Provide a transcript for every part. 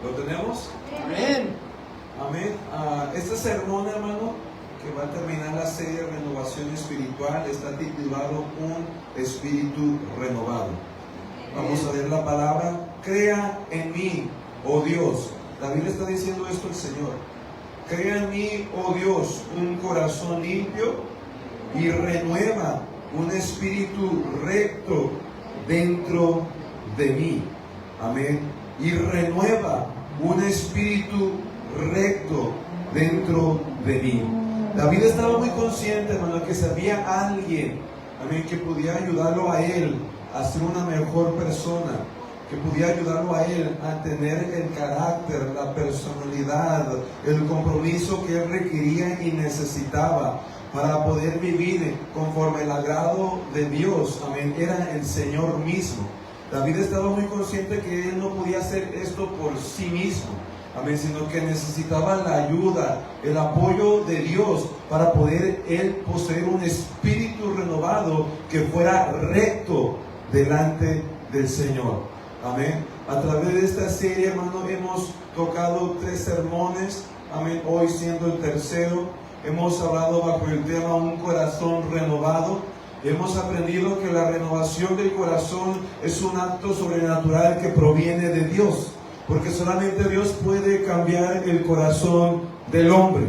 ¿Lo tenemos? Amén. Amén. Este sermón, hermano, que va a terminar la serie de renovación espiritual, está titulado Un Espíritu Renovado. Vamos a ver la palabra. Crea en mí, oh Dios. La Biblia está diciendo esto el Señor. Crea en mí, oh Dios, un corazón limpio y renueva un espíritu recto dentro de mí. Amén. Y renueva un espíritu recto dentro de mí. David estaba muy consciente, hermano, que si había alguien, amén, que podía ayudarlo a él a ser una mejor persona, que podía ayudarlo a él a tener el carácter, la personalidad, el compromiso que él requería y necesitaba para poder vivir conforme el agrado de Dios, amén, era el Señor mismo. David estaba muy consciente que él no podía hacer esto por sí mismo, amén, sino que necesitaba la ayuda, el apoyo de Dios para poder él poseer un espíritu renovado que fuera recto delante del Señor. Amén. A través de esta serie, hermano, hemos tocado 3 sermones. Amén. Hoy siendo el tercero, hemos hablado bajo el tema Un corazón renovado. Hemos aprendido que la renovación del corazón es un acto sobrenatural que proviene de Dios, porque solamente Dios puede cambiar el corazón del hombre.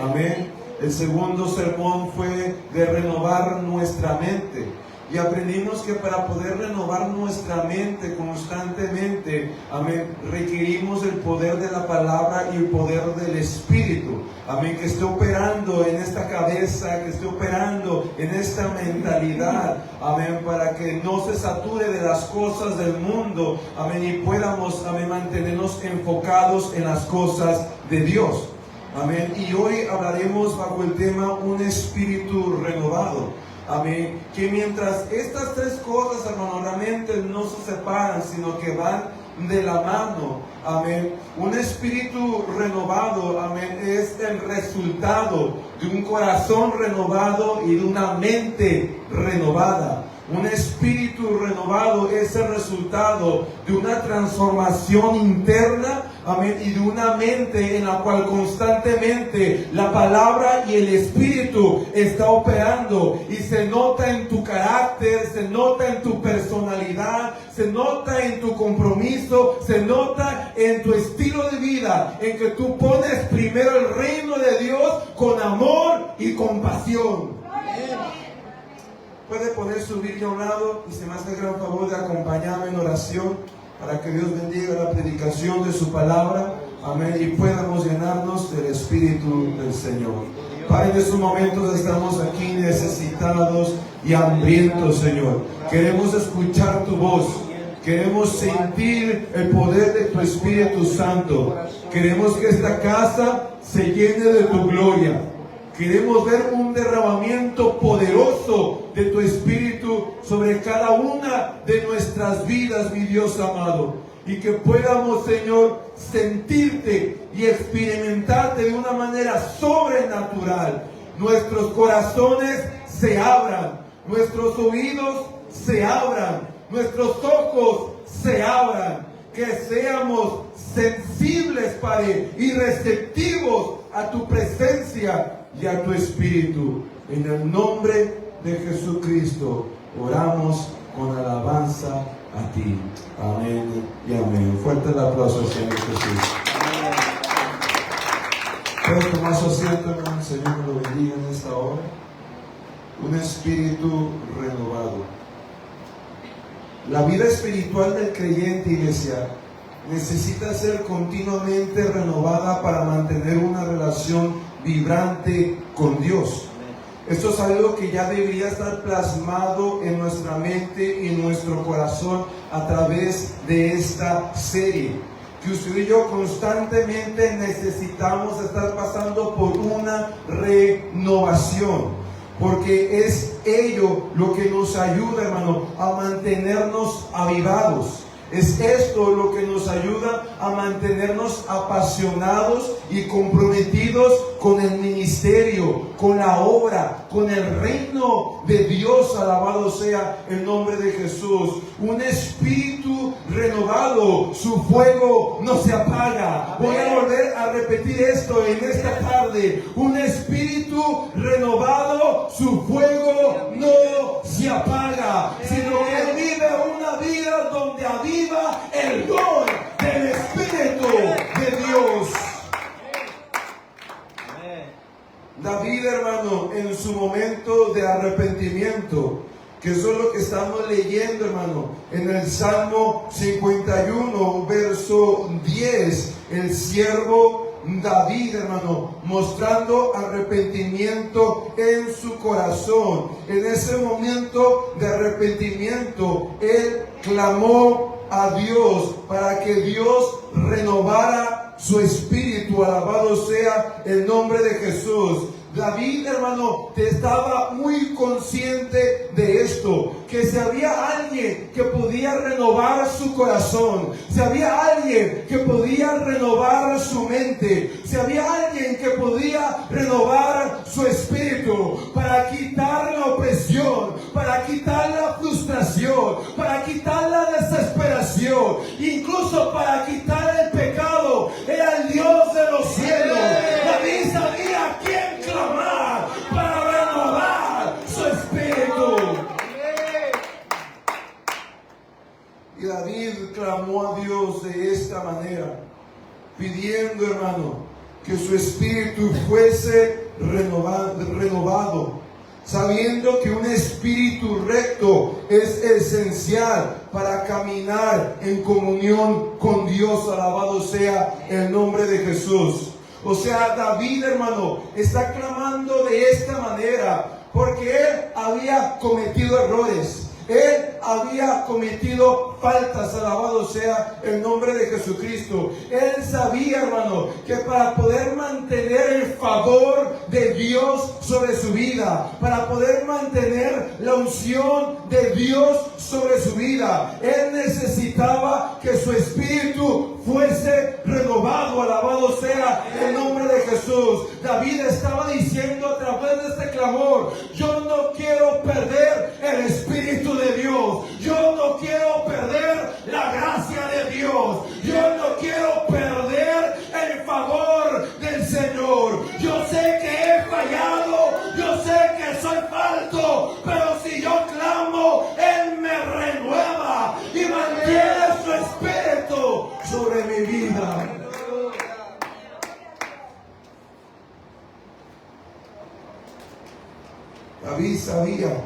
Amén. El segundo sermón fue de renovar nuestra mente. Y aprendimos que para poder renovar nuestra mente constantemente, amén, requerimos el poder de la palabra y el poder del Espíritu, amén, que esté operando en esta cabeza, que esté operando en esta mentalidad, amén, para que no se sature de las cosas del mundo, amén, y podamos, amén, mantenernos enfocados en las cosas de Dios, amén. Y hoy hablaremos bajo el tema Un Espíritu Renovado. Amén. Que mientras estas 3 cosas, hermano, realmente no se separan, sino que van de la mano. Amén. Un espíritu renovado, amén, es el resultado de un corazón renovado y de una mente renovada. Un espíritu renovado es el resultado de una transformación interna, amén, y de una mente en la cual constantemente la palabra y el espíritu está operando y se nota en tu carácter, se nota en tu personalidad, se nota en tu compromiso, se nota en tu estilo de vida, en que tú pones primero el reino de Dios con amor y compasión. Puede poner su Biblia a un lado y se me hace el gran favor de acompañarme en oración para que Dios bendiga la predicación de su palabra. Amén. Y podamos llenarnos del Espíritu del Señor. Padre, en estos momentos estamos aquí necesitados y hambrientos, Señor. Queremos escuchar tu voz. Queremos sentir el poder de tu Espíritu Santo. Queremos que esta casa se llene de tu gloria. Queremos ver un derramamiento poderoso de tu Espíritu sobre cada una de nuestras vidas, mi Dios amado. Y que podamos, Señor, sentirte y experimentarte de una manera sobrenatural. Nuestros corazones se abran, nuestros oídos se abran, nuestros ojos se abran. Que seamos sensibles, Padre, y receptivos a tu presencia y a tu Espíritu. En el nombre de Jesucristo oramos con alabanza a ti. Amén y amén. Fuerte el aplauso al Señor Jesús. Puedes tomar su asiento, hermano. El Señor me lo bendiga en esta hora. Un espíritu renovado. La vida espiritual del creyente, iglesia, necesita ser continuamente renovada para mantener una relación vibrante con Dios. Esto es algo que ya debería estar plasmado en nuestra mente y en nuestro corazón a través de esta serie. Que usted y yo constantemente necesitamos estar pasando por una renovación. Porque es ello lo que nos ayuda, hermano, a mantenernos avivados. Es esto lo que nos ayuda a mantenernos apasionados y comprometidos con el ministerio, con la obra, con el reino de Dios. Alabado sea el nombre de Jesús. Un espíritu renovado, su fuego no se apaga. Voy a volver a repetir esto en esta tarde. Un espíritu renovado, su fuego no se apaga, sino que vive una vida donde aviva el don del Espíritu de Dios. David, hermano, en su momento de arrepentimiento, que eso es lo que estamos leyendo, hermano, en el Salmo 51, verso 10, el siervo David, hermano, mostrando arrepentimiento en su corazón. En ese momento de arrepentimiento, él clamó a Dios para que Dios renovara su espíritu. Alabado sea el nombre de Jesús. David, hermano, estaba muy consciente de esto, que si había alguien que podía renovar su corazón, si había alguien que podía renovar su mente, si había alguien que podía renovar su espíritu para quitar la opresión, para quitar la frustración, para quitar la desesperación, incluso para quitar el pecado, era el Dios de los cielos. David sabía a quién clamar para renovar su espíritu. Y David clamó a Dios de esta manera, pidiendo, hermano, que su espíritu fuese renovado, sabiendo que un espíritu recto es esencial para caminar en comunión con Dios. Alabado sea el nombre de Jesús. O sea, David, hermano, está clamando de esta manera porque él había cometido errores. Él había cometido faltas. Alabado sea el nombre de Jesucristo. Él sabía, hermano, que para poder mantener el favor de Dios sobre su vida, para poder mantener la unción de Dios sobre su vida, él necesitaba que su espíritu fuese renovado. Alabado sea el nombre de Jesús. David estaba diciendo a través de este clamor: yo no quiero perder el espíritu de Dios, yo no quiero perder la gracia de Dios, yo no quiero perder el favor del Señor. Yo sé que he fallado, yo sé que soy falto, pero si yo clamo, Él me renueva y mantiene su espíritu sobre mi vida. David sabía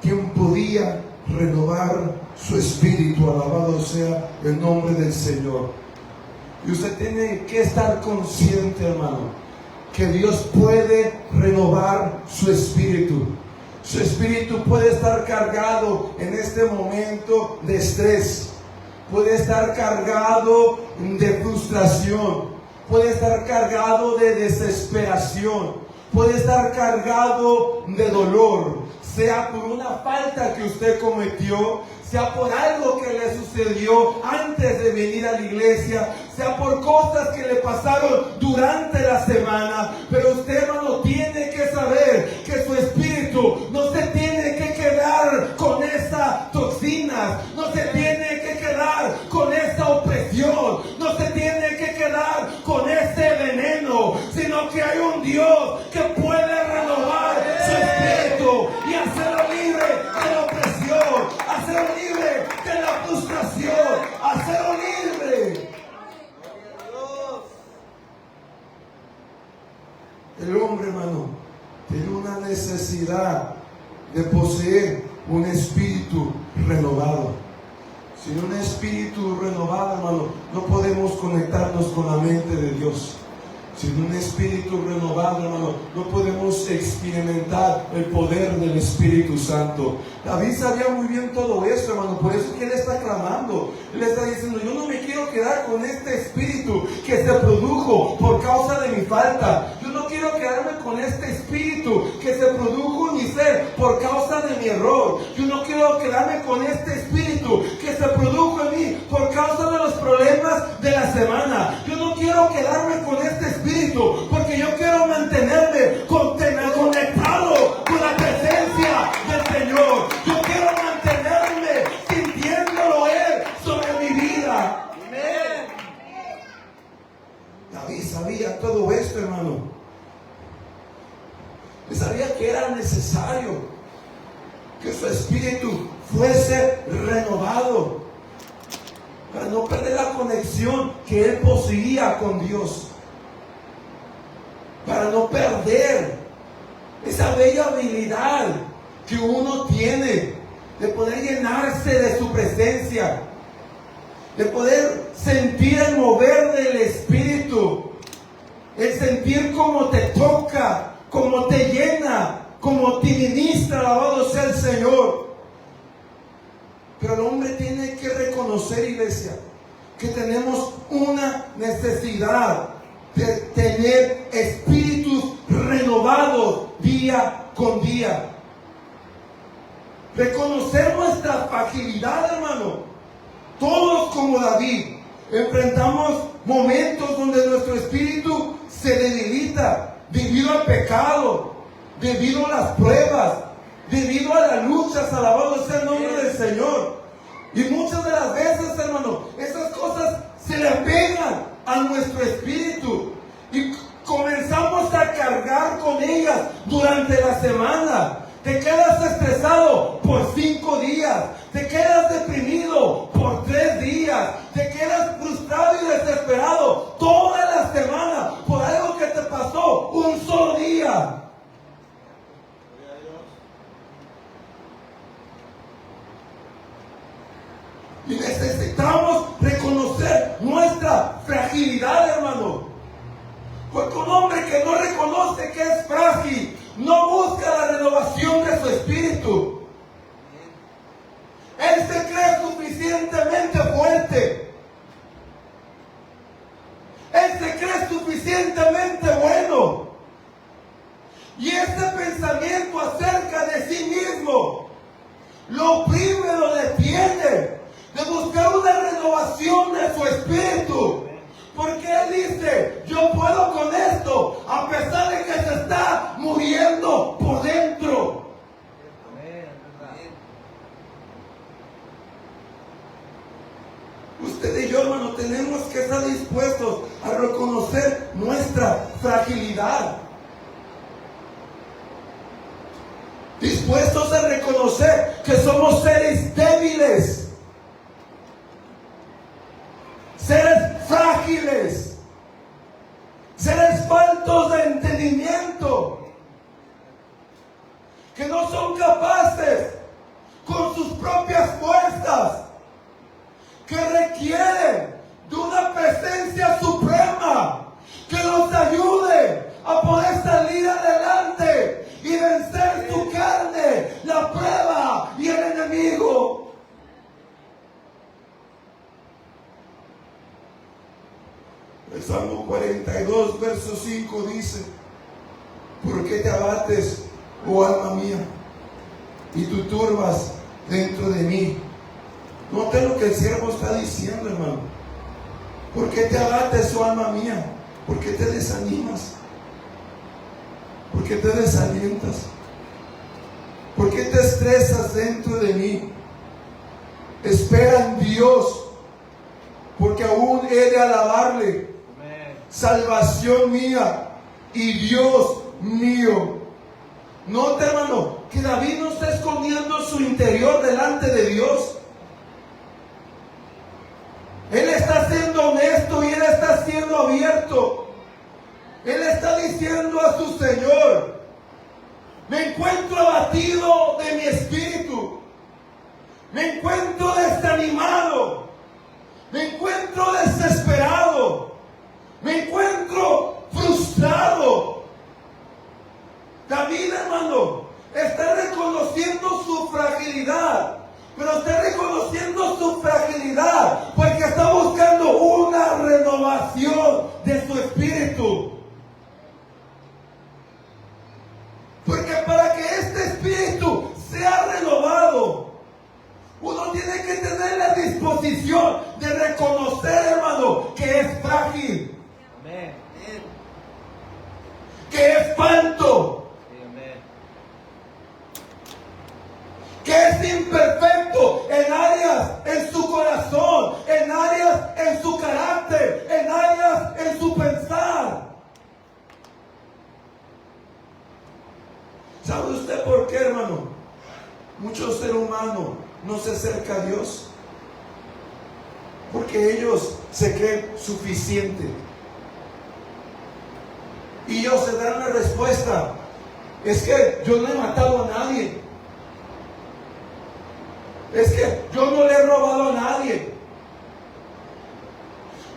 quién podía renovar su espíritu. Alabado sea el nombre del Señor. Y usted tiene que estar consciente, hermano, que Dios puede renovar su espíritu. Su espíritu puede estar cargado en este momento de estrés, puede estar cargado de frustración, puede estar cargado de desesperación, puede estar cargado de dolor, sea por una falta que usted cometió, sea por algo que le sucedió antes de venir a la iglesia, sea por cosas que le pasaron durante la semana. Pero usted, hermano, tiene que saber que su espíritu no se tiene que quedar con esa toxina, no se tiene que quedar con esa opresión, no se tiene que quedar con ese veneno, sino que hay un Dios que puede renovar su espíritu y hacerlo libre de la opresión, hacerlo libre de la frustración, hacerlo libre. El hombre, hermano, tiene una necesidad de poseer un espíritu renovado. Sin un espíritu renovado, hermano, no podemos conectarnos con la mente de Dios. Sin un espíritu renovado, hermano, no podemos experimentar el poder del Espíritu Santo. David sabía muy bien todo esto, hermano. Por eso es que él está clamando. Él está diciendo: yo no me quiero quedar con este espíritu que se produjo por causa de mi falta. Yo no quiero quedarme con este espíritu que se produjo en mi ser por causa de mi error. Yo no quiero quedarme con este espíritu que se produjo en mí por sabía todo esto, hermano. Él sabía que era necesario que su espíritu fuese renovado para no perder la conexión que él poseía con Dios, para no perder esa bella habilidad que uno tiene de poder llenarse de su presencia, de poder sentir el mover del Espíritu, el sentir cómo te toca, cómo te llena, cómo te ministra. Alabado sea el Señor. Pero el hombre tiene que reconocer, iglesia, que tenemos una necesidad de tener espíritus renovados día con día. Reconocer nuestra fragilidad, hermano. Todos, como David, enfrentamos momentos donde nuestro espíritu se debilita debido al pecado, debido a las pruebas, debido a las luchas. Alabado sea el nombre del Señor. Y muchas de las veces, hermano, esas cosas se le pegan a nuestro espíritu y comenzamos a cargar con ellas durante la semana. Te quedas estresado por 5 días, te quedas deprimido por 3 días, te quedas frustrado y desesperado toda la semana por algo que te pasó un solo día. Y necesitamos reconocer nuestra fragilidad, hermano. Porque un hombre que no reconoce que es frágil no busca la renovación de su espíritu. Él se cree suficientemente fuerte. Él se cree suficientemente bueno. Y ese pensamiento acerca de sí mismo lo oprime, lo detiene de buscar una renovación de su espíritu. Porque él dice, yo puedo con esto, a pesar de que se está muriendo por dentro. Usted y yo, hermano, tenemos que estar dispuestos a reconocer nuestra fragilidad. Dispuestos a reconocer que somos seres débiles. Seres frágiles, seres faltos de entendimiento, que no son capaces con sus propias fuerzas, que requieren de una presencia suprema que los ayude a poder salir adelante y vencer su carne, la prueba y el enemigo. El Salmo 42, verso 5 dice: ¿por qué te abates, oh alma mía, y tú turbas dentro de mí? Note lo que el siervo está diciendo, hermano. ¿Por qué te abates, oh alma mía? ¿Por qué te desanimas? ¿Por qué te desalientas? ¿Por qué te estresas dentro de mí? Espera en Dios, porque aún he de alabarle, salvación mía y Dios mío. Note, hermano, que David no está escondiendo su interior delante de Dios. Él está siendo honesto y él está siendo abierto. Él está diciendo a su Señor: me encuentro abatido de mi espíritu, me encuentro desanimado, me encuentro desesperado, me encuentro frustrado. David, hermano, está reconociendo su fragilidad, pero está reconociendo su fragilidad porque está buscando una renovación de su espíritu. Porque para que este espíritu sea renovado, uno tiene que tener la disposición de reconocer, hermano, que es frágil. Amén. Que es falto. Amén. Que es imperfecto en áreas en su corazón, en áreas en su carácter, en áreas en su pensar. no se acerca a Dios? Porque ellos se creen suficiente. Y ellos se dan la respuesta: es que yo no he matado a nadie. Es que yo no le he robado a nadie.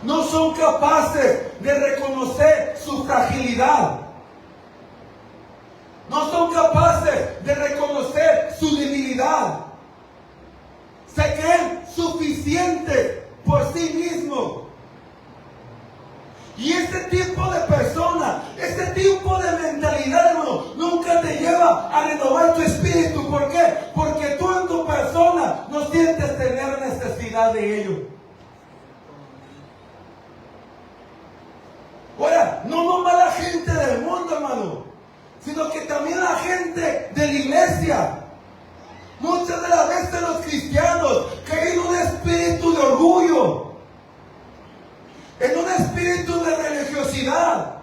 No son capaces de reconocer su fragilidad. No son capaces de reconocer su debilidad. Se creen suficientes por sí mismos. Y este tipo de persona, este tipo de mentalidad, hermano, nunca te lleva a renovar tu espíritu. ¿Por qué? Porque tú en tu persona no sientes tener necesidad de ello. Ahora, no nomás la gente del mundo, hermano, sino que también la gente de la iglesia. Muchas de las veces los cristianos caen en un espíritu de orgullo, en un espíritu de religiosidad,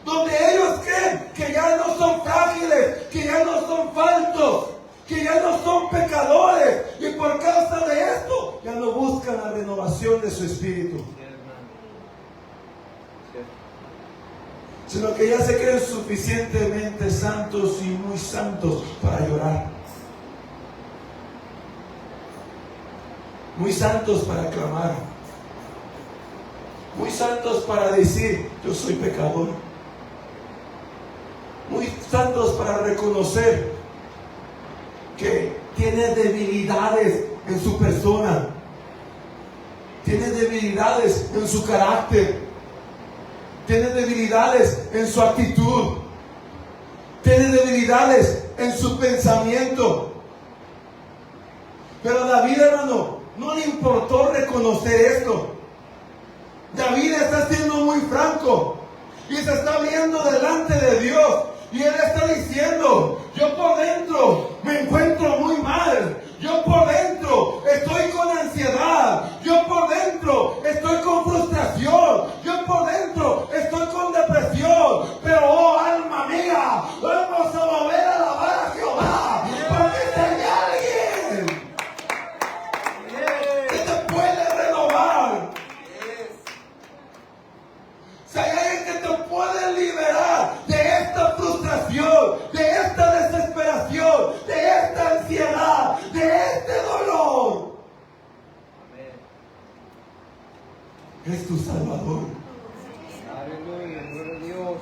donde ellos creen que ya no son frágiles, que ya no son faltos, que ya no son pecadores, y por causa de esto ya no buscan la renovación de su espíritu, sino que ya se creen suficientemente santos y muy santos para llorar, muy santos para clamar, muy santos para decir: yo soy pecador, muy santos para reconocer que tiene debilidades en su persona, tiene debilidades en su carácter, tiene debilidades en su actitud, tiene debilidades en su pensamiento. Pero David, hermano, no le importó reconocer esto. David está siendo muy franco y se está viendo delante de Dios, y él está diciendo: yo por dentro me encuentro muy mal, yo por dentro estoy con ansiedad, yo por dentro estoy con frustración, yo por dentro estoy con depresión, pero oh alma mía, vamos a volver a alabar a Jehová, porque si hay alguien que te puede renovar, si hay alguien que te puede liberar de esta frustración, de esta desesperación, de esta ansiedad, de este dolor, es tu Salvador. Aleluya, gloria a Dios.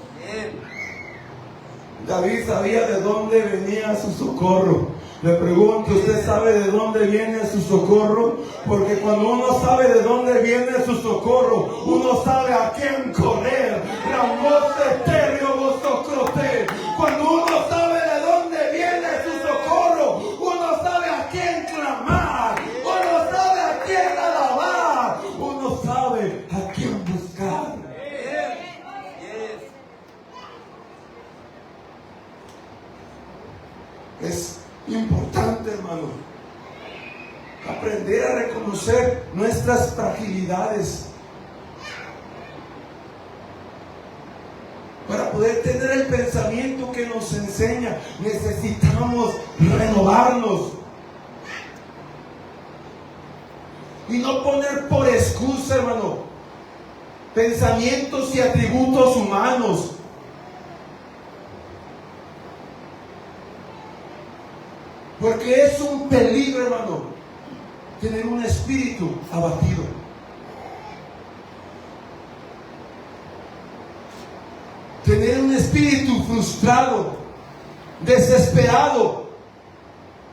David sabía de dónde venía su socorro. Le pregunto: ¿usted sabe de dónde viene su socorro? Porque cuando uno sabe de dónde viene su socorro, uno sabe a quién correr. Cuando uno sabe de dónde viene su socorro, uno sabe a quién clamar, uno sabe a quién alabar, uno sabe a quién buscar. Es importante, hermano, aprender a reconocer nuestras fragilidades para poder tener el pensamiento que nos enseña. Necesitamos renovarnos y no poner por excusa, hermano, pensamientos y atributos humanos. Porque es un peligro, hermano, tener un espíritu abatido. Tener un espíritu frustrado, desesperado,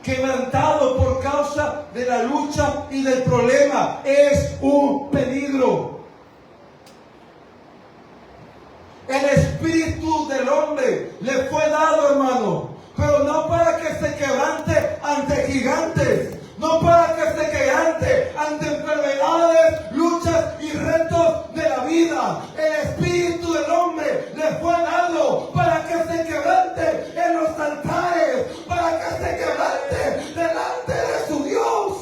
quebrantado por causa de la lucha y del problema, es un peligro. El espíritu del hombre le fue dado, hermano, pero no para que se quebrante ante gigantes, no para que se quebrante ante enfermedades, luchas y retos de la vida. El espíritu del hombre le fue dado para que se quebrante en los altares, para que se quebrante delante de su Dios.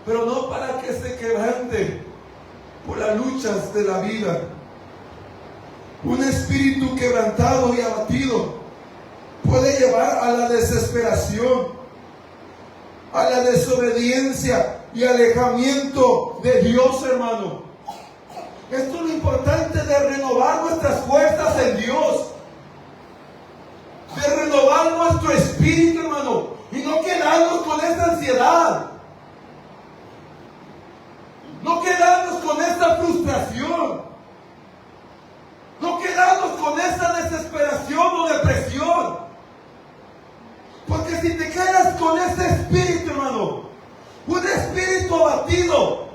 Pero no para que se quebrante por las luchas de la vida. Un espíritu quebrantado y abatido puede llevar a la desesperación, a la desobediencia y alejamiento de Dios, hermano. Esto es lo importante de renovar nuestras fuerzas en Dios, de renovar nuestro espíritu, hermano, y no quedarnos con esta ansiedad, no quedarnos con esta frustración, no quedarnos con esta desesperación o depresión. Porque si te quedas con este espíritu, hermano, un espíritu abatido,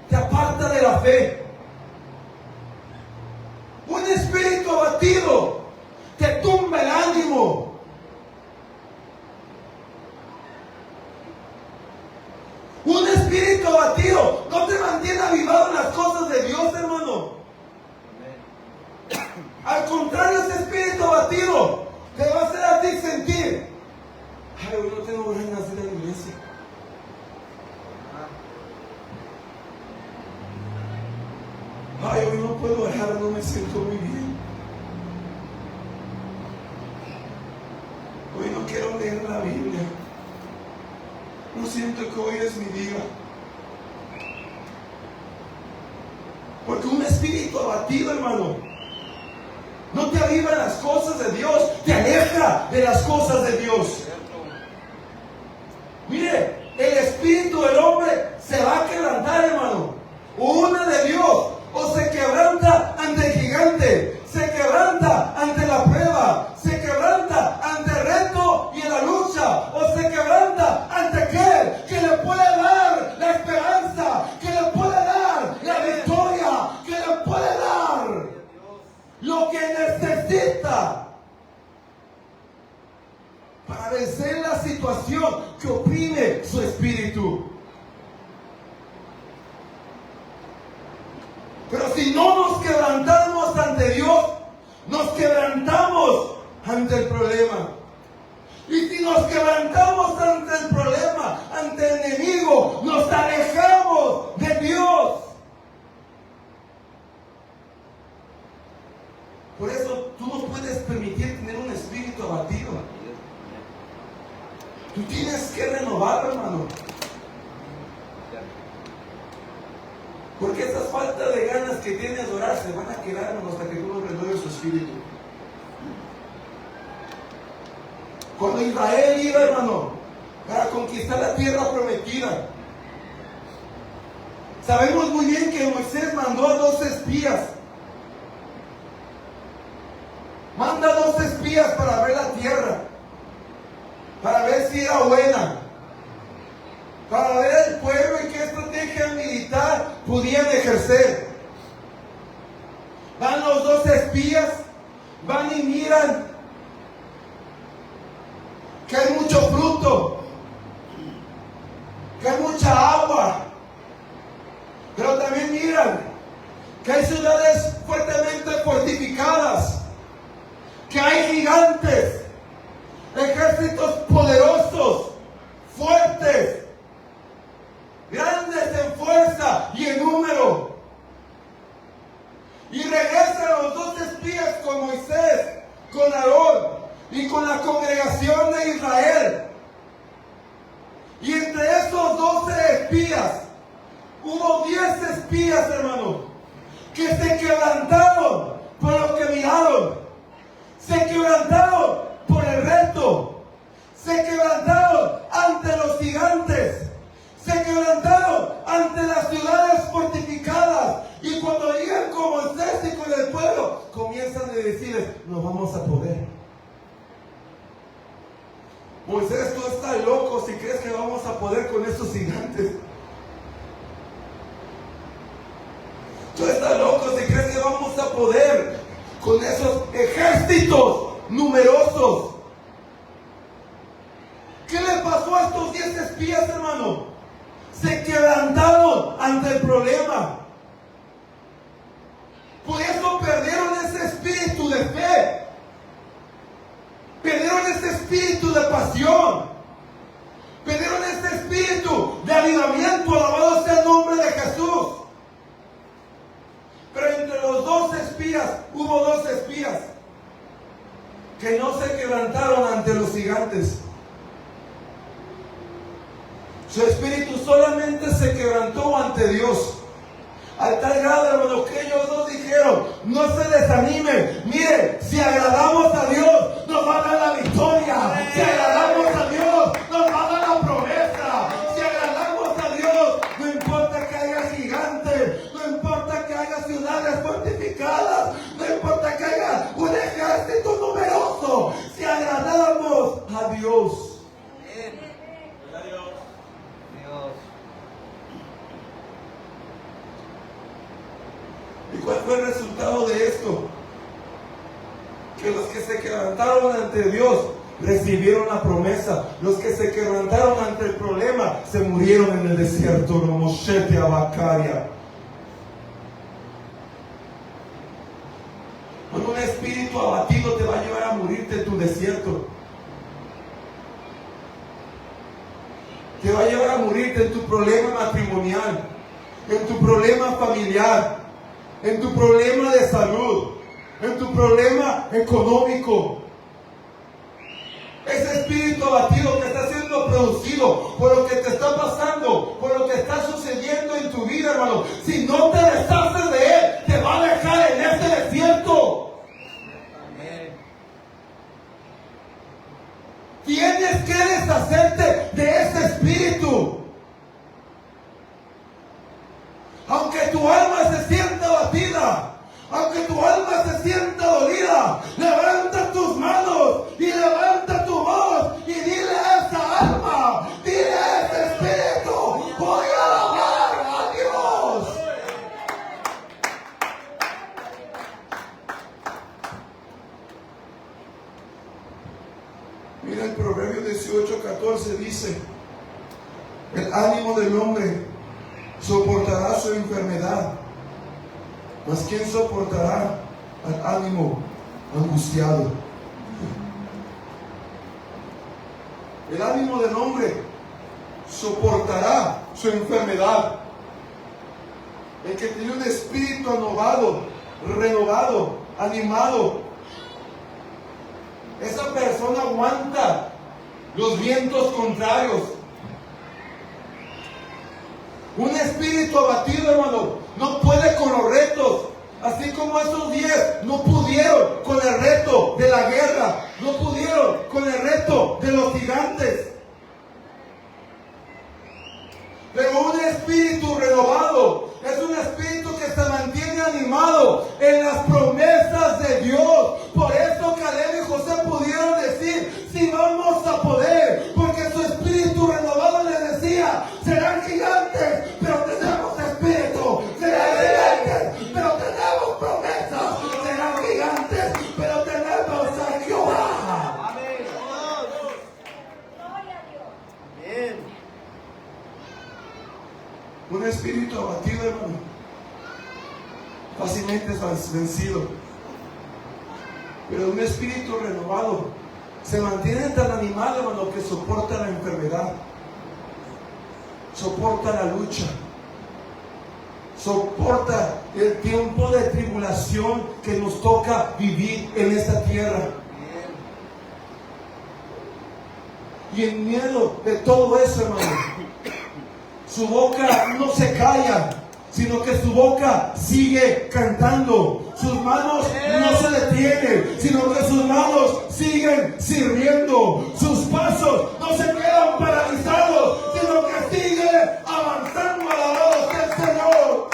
te aparta de la fe. Un espíritu abatido te tumba el ánimo. Un espíritu abatido no te mantiene avivado en las cosas de Dios, hermano. Al contrario, ese espíritu abatido te va a hacer a ti sentir: ay, hoy no tengo ganas de ir a la iglesia. Ay, hoy no puedo orar, no me siento muy bien. Hoy no quiero leer la Biblia. No siento que hoy es mi día. Porque un espíritu abatido, hermano, no te aviva en las cosas de Dios, te aleja de las cosas de Dios. Mire, el espíritu del hombre se va a quebrantar, hermano. Una de Dios. O se quebranta ante el gigante, se quebranta ante la prueba, se quebranta ante el reto y en la lucha, o se quebranta ante aquel que le puede dar la esperanza, que le puede dar la victoria, que le puede dar lo que necesita para vencer la situación que oprime su espíritu. Pero si no nos quebrantamos ante Dios, nos quebrantamos ante el problema. Y si nos quebrantamos ante el problema, ante el enemigo, nos alejamos de Dios. Por eso tú no puedes permitir tener un espíritu abatido. Tú tienes que renovarlo, hermano. Porque esas faltas de ganas que tienes de orar se van a quedar, hermano, hasta que tú no renueves su espíritu. Cuando Israel iba, hermano, para conquistar la tierra prometida, sabemos muy bien que Moisés mandó a 2 espías. Manda 2 espías para ver la tierra, para ver si era buena, para ver el pueblo y qué estrategia militar podían ejercer. Van los 2 espías, van y miran que hay mucho fruto, que hay mucha agua, pero también miran que hay ciudades fuertemente fortificadas, que hay gigantes, ejércitos poderosos, fuertes, grandes en fuerza y en número. Y regresan los 2 espías con Moisés, con Aarón y con la congregación de Israel. Y entre esos 12 espías hubo 10 espías, hermano, que se quebrantaron por lo que miraron, se quebrantaron por el reto, se quebrantaron ante los gigantes, se quebrantaron ante las ciudades fortificadas. Y cuando llegan con Moisés y con el pueblo, comienzan a decirles: no vamos a poder. Moisés, tú estás loco si crees que vamos a poder con estos gigantes. Tú estás loco si crees que vamos a poder con esos ejércitos numerosos. ¿Qué le pasó a estos 10 espías, hermano? Se quebrantaron ante el problema. Por eso perdieron ese espíritu de fe. Perdieron ese espíritu de pasión. Perdieron ese espíritu de avivamiento. Alabado sea el nombre de Jesús. Pero entre los 2 espías hubo 2 espías que no se quebrantaron ante los gigantes. Su espíritu solamente se quebrantó ante Dios. Al tal grado, hermano, que ellos dos dijeron: no se desanimen. Mire, si agradamos a Dios, nos va a dar la victoria. Si agradamos a Dios, nos va a dar la promesa. Si agradamos a Dios, no importa que haya gigantes, no importa que haya ciudades fortificadas, no importa que haya un ejército numeroso. Si agradamos a Dios. ¿Y cuál fue el resultado de esto? Que los que se quebrantaron ante Dios recibieron la promesa. Los que se quebrantaron ante el problema se murieron en el desierto. No moshete abacaria. Cuando un espíritu abatido te va a llevar a morirte en tu desierto. Te va a llevar a morirte en tu problema matrimonial, en tu problema familiar, en tu problema de salud, en tu problema económico. Ese espíritu abatido que está siendo producido por lo que te está pasando, por lo que está sucediendo en tu vida, hermano, si no te deshaces de él, te va a dejar en ese desierto. Amén. Tienes que deshacerte de ese espíritu. Aunque tu alma se sienta abatida, aunque tu alma se sienta dolida, levanta tus manos y levanta tu voz y dile a esa alma, dile a ese espíritu: voy a alabar a Dios. Mira, el Proverbio 18:14 dice: el ánimo del hombre soportará su enfermedad, mas ¿quién soportará al ánimo angustiado? El ánimo del hombre soportará su enfermedad. El que tiene un espíritu renovado, animado, esa persona aguanta los vientos contrarios. Un espíritu abatido, hermano, no puede con los retos. Así como esos 10 no pudieron con el reto de la guerra, no pudieron con el reto de los gigantes. Pero un espíritu renovado es un espíritu que se mantiene animado en las promesas de Dios. Por eso Caleb y José pudieron decir: si vamos a poder, porque su espíritu renovado les decía: serán gigantes, pero tenemos espíritu, serán gigantes, pero tenemos promesas, serán gigantes, pero tenemos a Jehová. Amén. Gloria a Dios. Bien. Un espíritu abatido, hermano, fácilmente es vencido. Pero un espíritu renovado se mantiene tan animado, hermano, que soporta la enfermedad, soporta la lucha, soporta el tiempo de tribulación que nos toca vivir en esta tierra. Y en medio de todo eso, hermano, su boca no se calla, sino que su boca sigue cantando. Sus manos no se detienen, sino que sus manos siguen sirviendo. Sus pasos no se quedan paralizados, sino que siguen avanzando a la voz del Señor.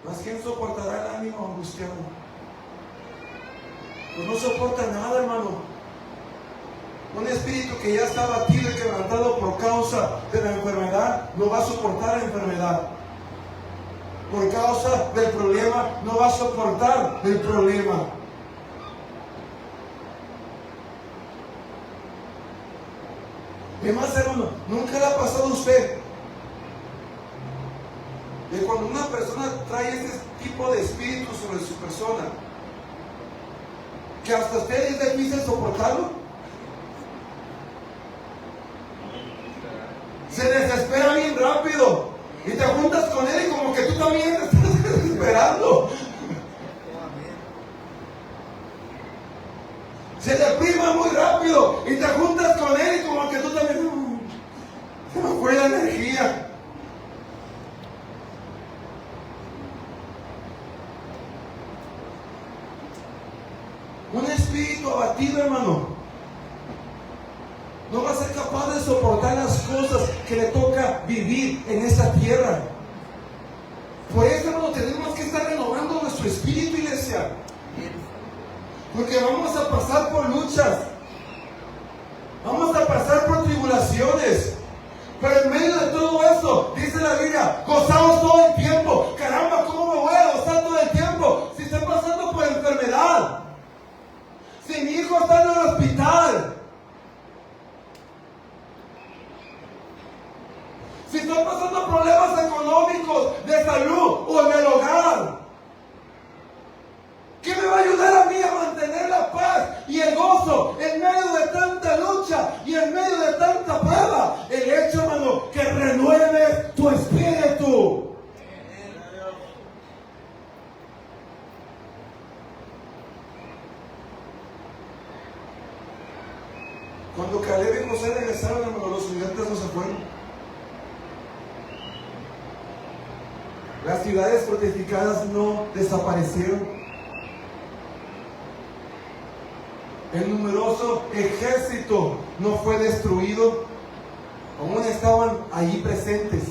¿Mas quién soportará el ánimo angustiado? Pues no soporta nada, hermano. Un espíritu que ya está abatido y quebrantado por causa de la enfermedad no va a soportar la enfermedad. Por causa del problema no va a soportar el problema. Además, hermano, ¿nunca le ha pasado a usted que cuando una persona trae este tipo de espíritu sobre su persona, que hasta usted es difícil soportarlo? Se desespera bien rápido y te juntas con él y como que tú también te estás desesperando. se deprima muy rápido y te juntas con él y como que tú también, se me fue la energía. Un espíritu abatido, hermano, no va a ser capaz de soportar las cosas que le toca vivir en esta tierra. Por eso, hermano, tenemos que estar renovando nuestro espíritu, iglesia. Porque vamos a pasar por luchas. Vamos a pasar por tribulaciones. Pero en medio de todo eso, dice la Biblia, gozamos todo el tiempo. Caramba, ¿cómo me voy a gozar todo el tiempo? Si estoy pasando por enfermedad. Si mi hijo está en el hospital. Si estoy pasando problemas económicos, de salud o en el hogar. ¿Qué me va a ayudar a mí a mantener la paz y el gozo en medio de tanta lucha y en medio de tanta prueba? El hecho, hermano, que renueves tu espíritu. Cuando Caleb y José regresaron, hermano, los gigantes no se fueron. Las ciudades fortificadas no desaparecieron. El numeroso ejército no fue destruido. Aún estaban allí presentes.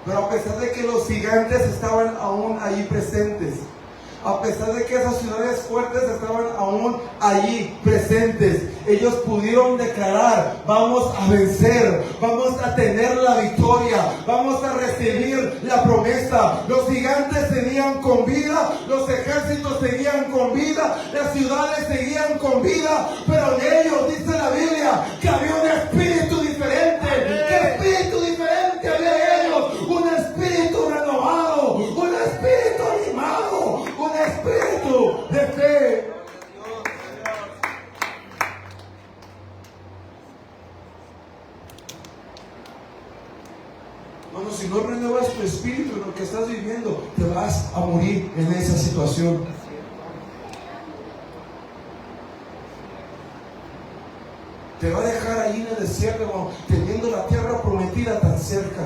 Pero a pesar de que los gigantes estaban aún allí presentes, a pesar de que esas ciudades fuertes estaban aún allí presentes, ellos pudieron declarar: vamos a vencer, vamos a tener la victoria, vamos a recibir la promesa. Los gigantes seguían con vida, los ejércitos seguían con vida, las ciudades seguían con vida, pero en ellos dice la Biblia que había un espíritu diferente. ¿Qué espíritu diferente había en ellos? Un espíritu renovado, un espíritu animado, un espíritu de fe. Bueno, si no renuevas tu espíritu en lo que estás viviendo, te vas a morir en esa situación. Te va a dejar ahí en el desierto, teniendo la tierra prometida tan cerca.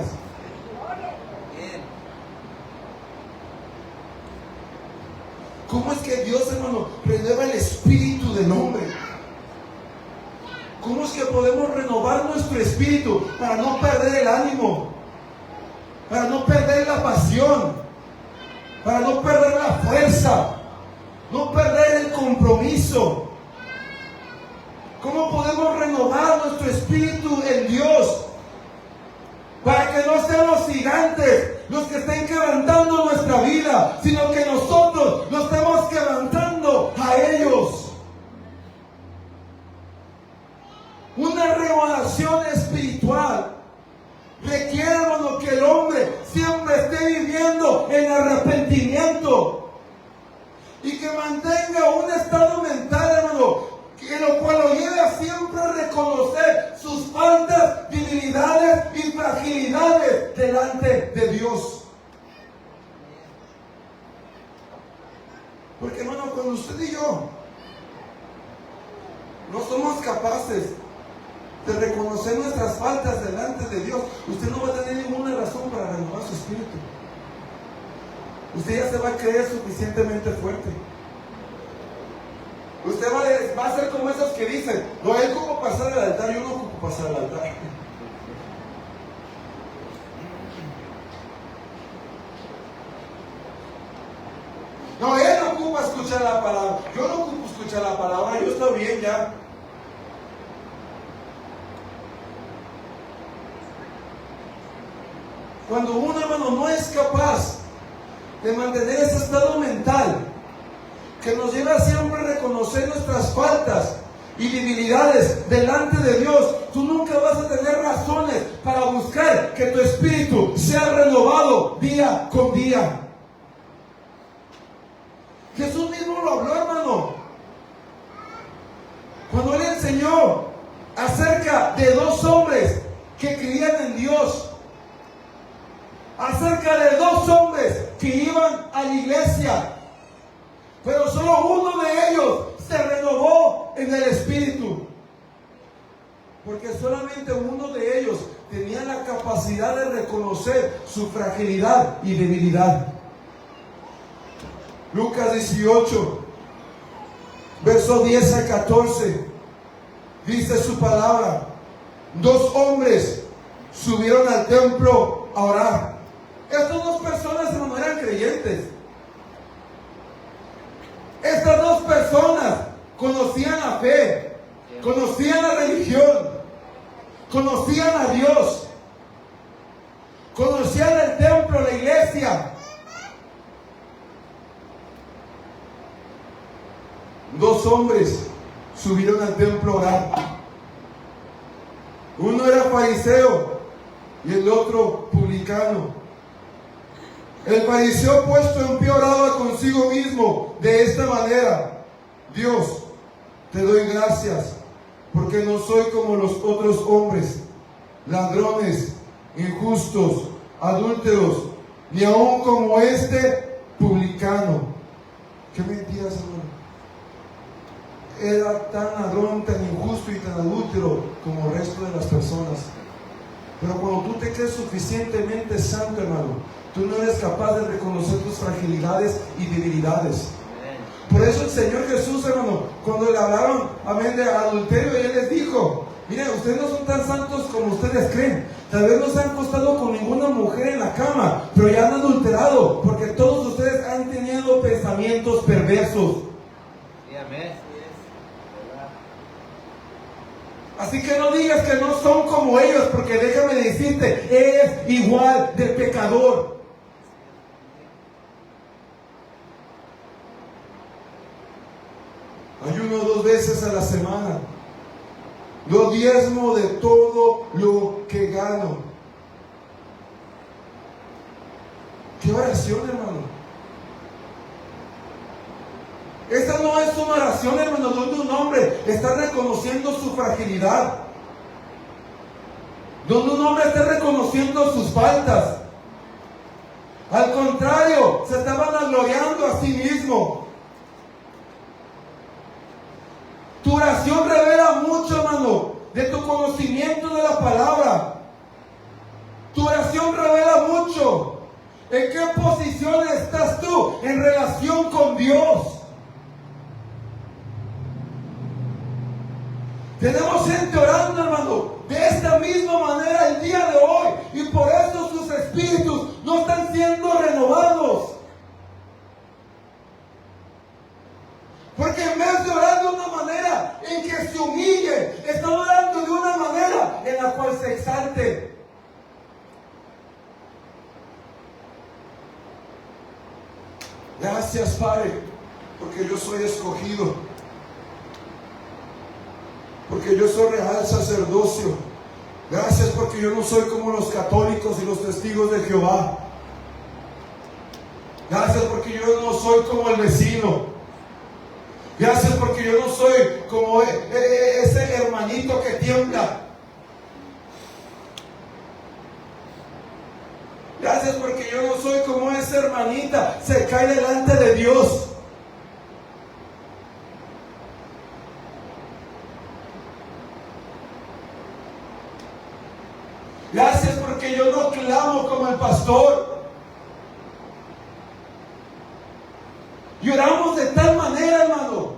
¿Cómo es que Dios, hermano, renueva el espíritu del hombre? ¿Cómo es que podemos renovar nuestro espíritu para no perder el ánimo? Para no perder la pasión, para no perder la fuerza, no perder el compromiso. ¿Cómo podemos renovar nuestro espíritu en Dios? Para que no sean los gigantes los que estén quebrantando nuestra vida, sino que nosotros nos estemos quebrantando a ellos. Una renovación espiritual requiere, hermano, que el hombre siempre esté viviendo en arrepentimiento y que mantenga un estado mental, hermano, en lo cual lo lleve a siempre a reconocer sus faltas, debilidades y fragilidades delante de Dios. Porque, hermano, cuando usted y yo no somos capaces de reconocer nuestras faltas delante de Dios, usted no va a tener ninguna razón para renovar su espíritu. Usted ya se va a creer suficientemente fuerte. Usted va a ser como esos que dicen: no, él ocupa pasar al altar, yo no ocupo pasar al altar. No, él no ocupa escuchar la palabra, yo no ocupo escuchar la palabra, yo estoy bien ya. Cuando un hermano no es capaz de mantener ese estado mental que nos lleva a siempre a reconocer nuestras faltas y debilidades delante de Dios, tú nunca vas a tener razones para buscar que tu espíritu sea renovado día con día. Jesús mismo lo habló, hermano, cuando Él enseñó acerca de dos hombres que creían en Dios, acerca de dos hombres que iban a la iglesia, pero solo uno de ellos en el espíritu. Porque solamente uno de ellos tenía la capacidad de reconocer su fragilidad y debilidad. Lucas 18, verso 10 al 14, dice su palabra: 2 hombres subieron al templo a orar. Estas 2 personas, hermano, eran creyentes. Estas 2 personas conocían la fe, conocían la religión, conocían a Dios, conocían el templo, la iglesia. 2 hombres subieron al templo a orar. Uno era fariseo y el otro publicano. El fariseo, puesto en pie, oraba consigo mismo de esta manera: Dios, te doy gracias porque no soy como los otros hombres, ladrones, injustos, adúlteros, ni aun como este publicano. Qué mentiras, hermano. Era tan ladrón, tan injusto y tan adúltero como el resto de las personas. Pero cuando tú te crees suficientemente santo, hermano, tú no eres capaz de reconocer tus fragilidades y debilidades. Por eso el Señor Jesús, hermano, cuando le hablaron, amén, de adulterio, Él les dijo: miren, ustedes no son tan santos como ustedes creen. Tal vez no se han acostado con ninguna mujer en la cama, pero ya han adulterado, porque todos ustedes han tenido pensamientos perversos. Sí, amén. Así que no digas que no son como ellos, porque déjame decirte, eres igual de pecador. Ayuno 2 veces a la semana. Lo diezmo de todo lo que gano. ¿Qué oración, hermano? Esta no es una oración, hermano, donde un hombre está reconociendo su fragilidad, donde un hombre está reconociendo sus faltas. Al contrario, se está vanagloriando a sí mismo. Tu oración revela mucho, hermano, de tu conocimiento de la palabra. Tu oración revela mucho en qué posición estás tú en relación con Dios. Tenemos gente orando, hermano, de esta misma manera el día de hoy, y por eso sus espíritus no están siendo renovados. Porque en vez de orar de una manera en que se humillen, están orando de una manera en la cual se exalten. Gracias, Padre, porque yo soy escogido, porque yo soy real sacerdocio. Gracias porque yo no soy como los católicos y los testigos de Jehová. Gracias porque yo no soy como el vecino. Gracias porque yo no soy como ese hermanito que tiembla. Gracias porque yo no soy como esa hermanita, se cae delante de Dios. Gracias porque yo no clamo como el pastor. Y oramos de tal manera, hermano,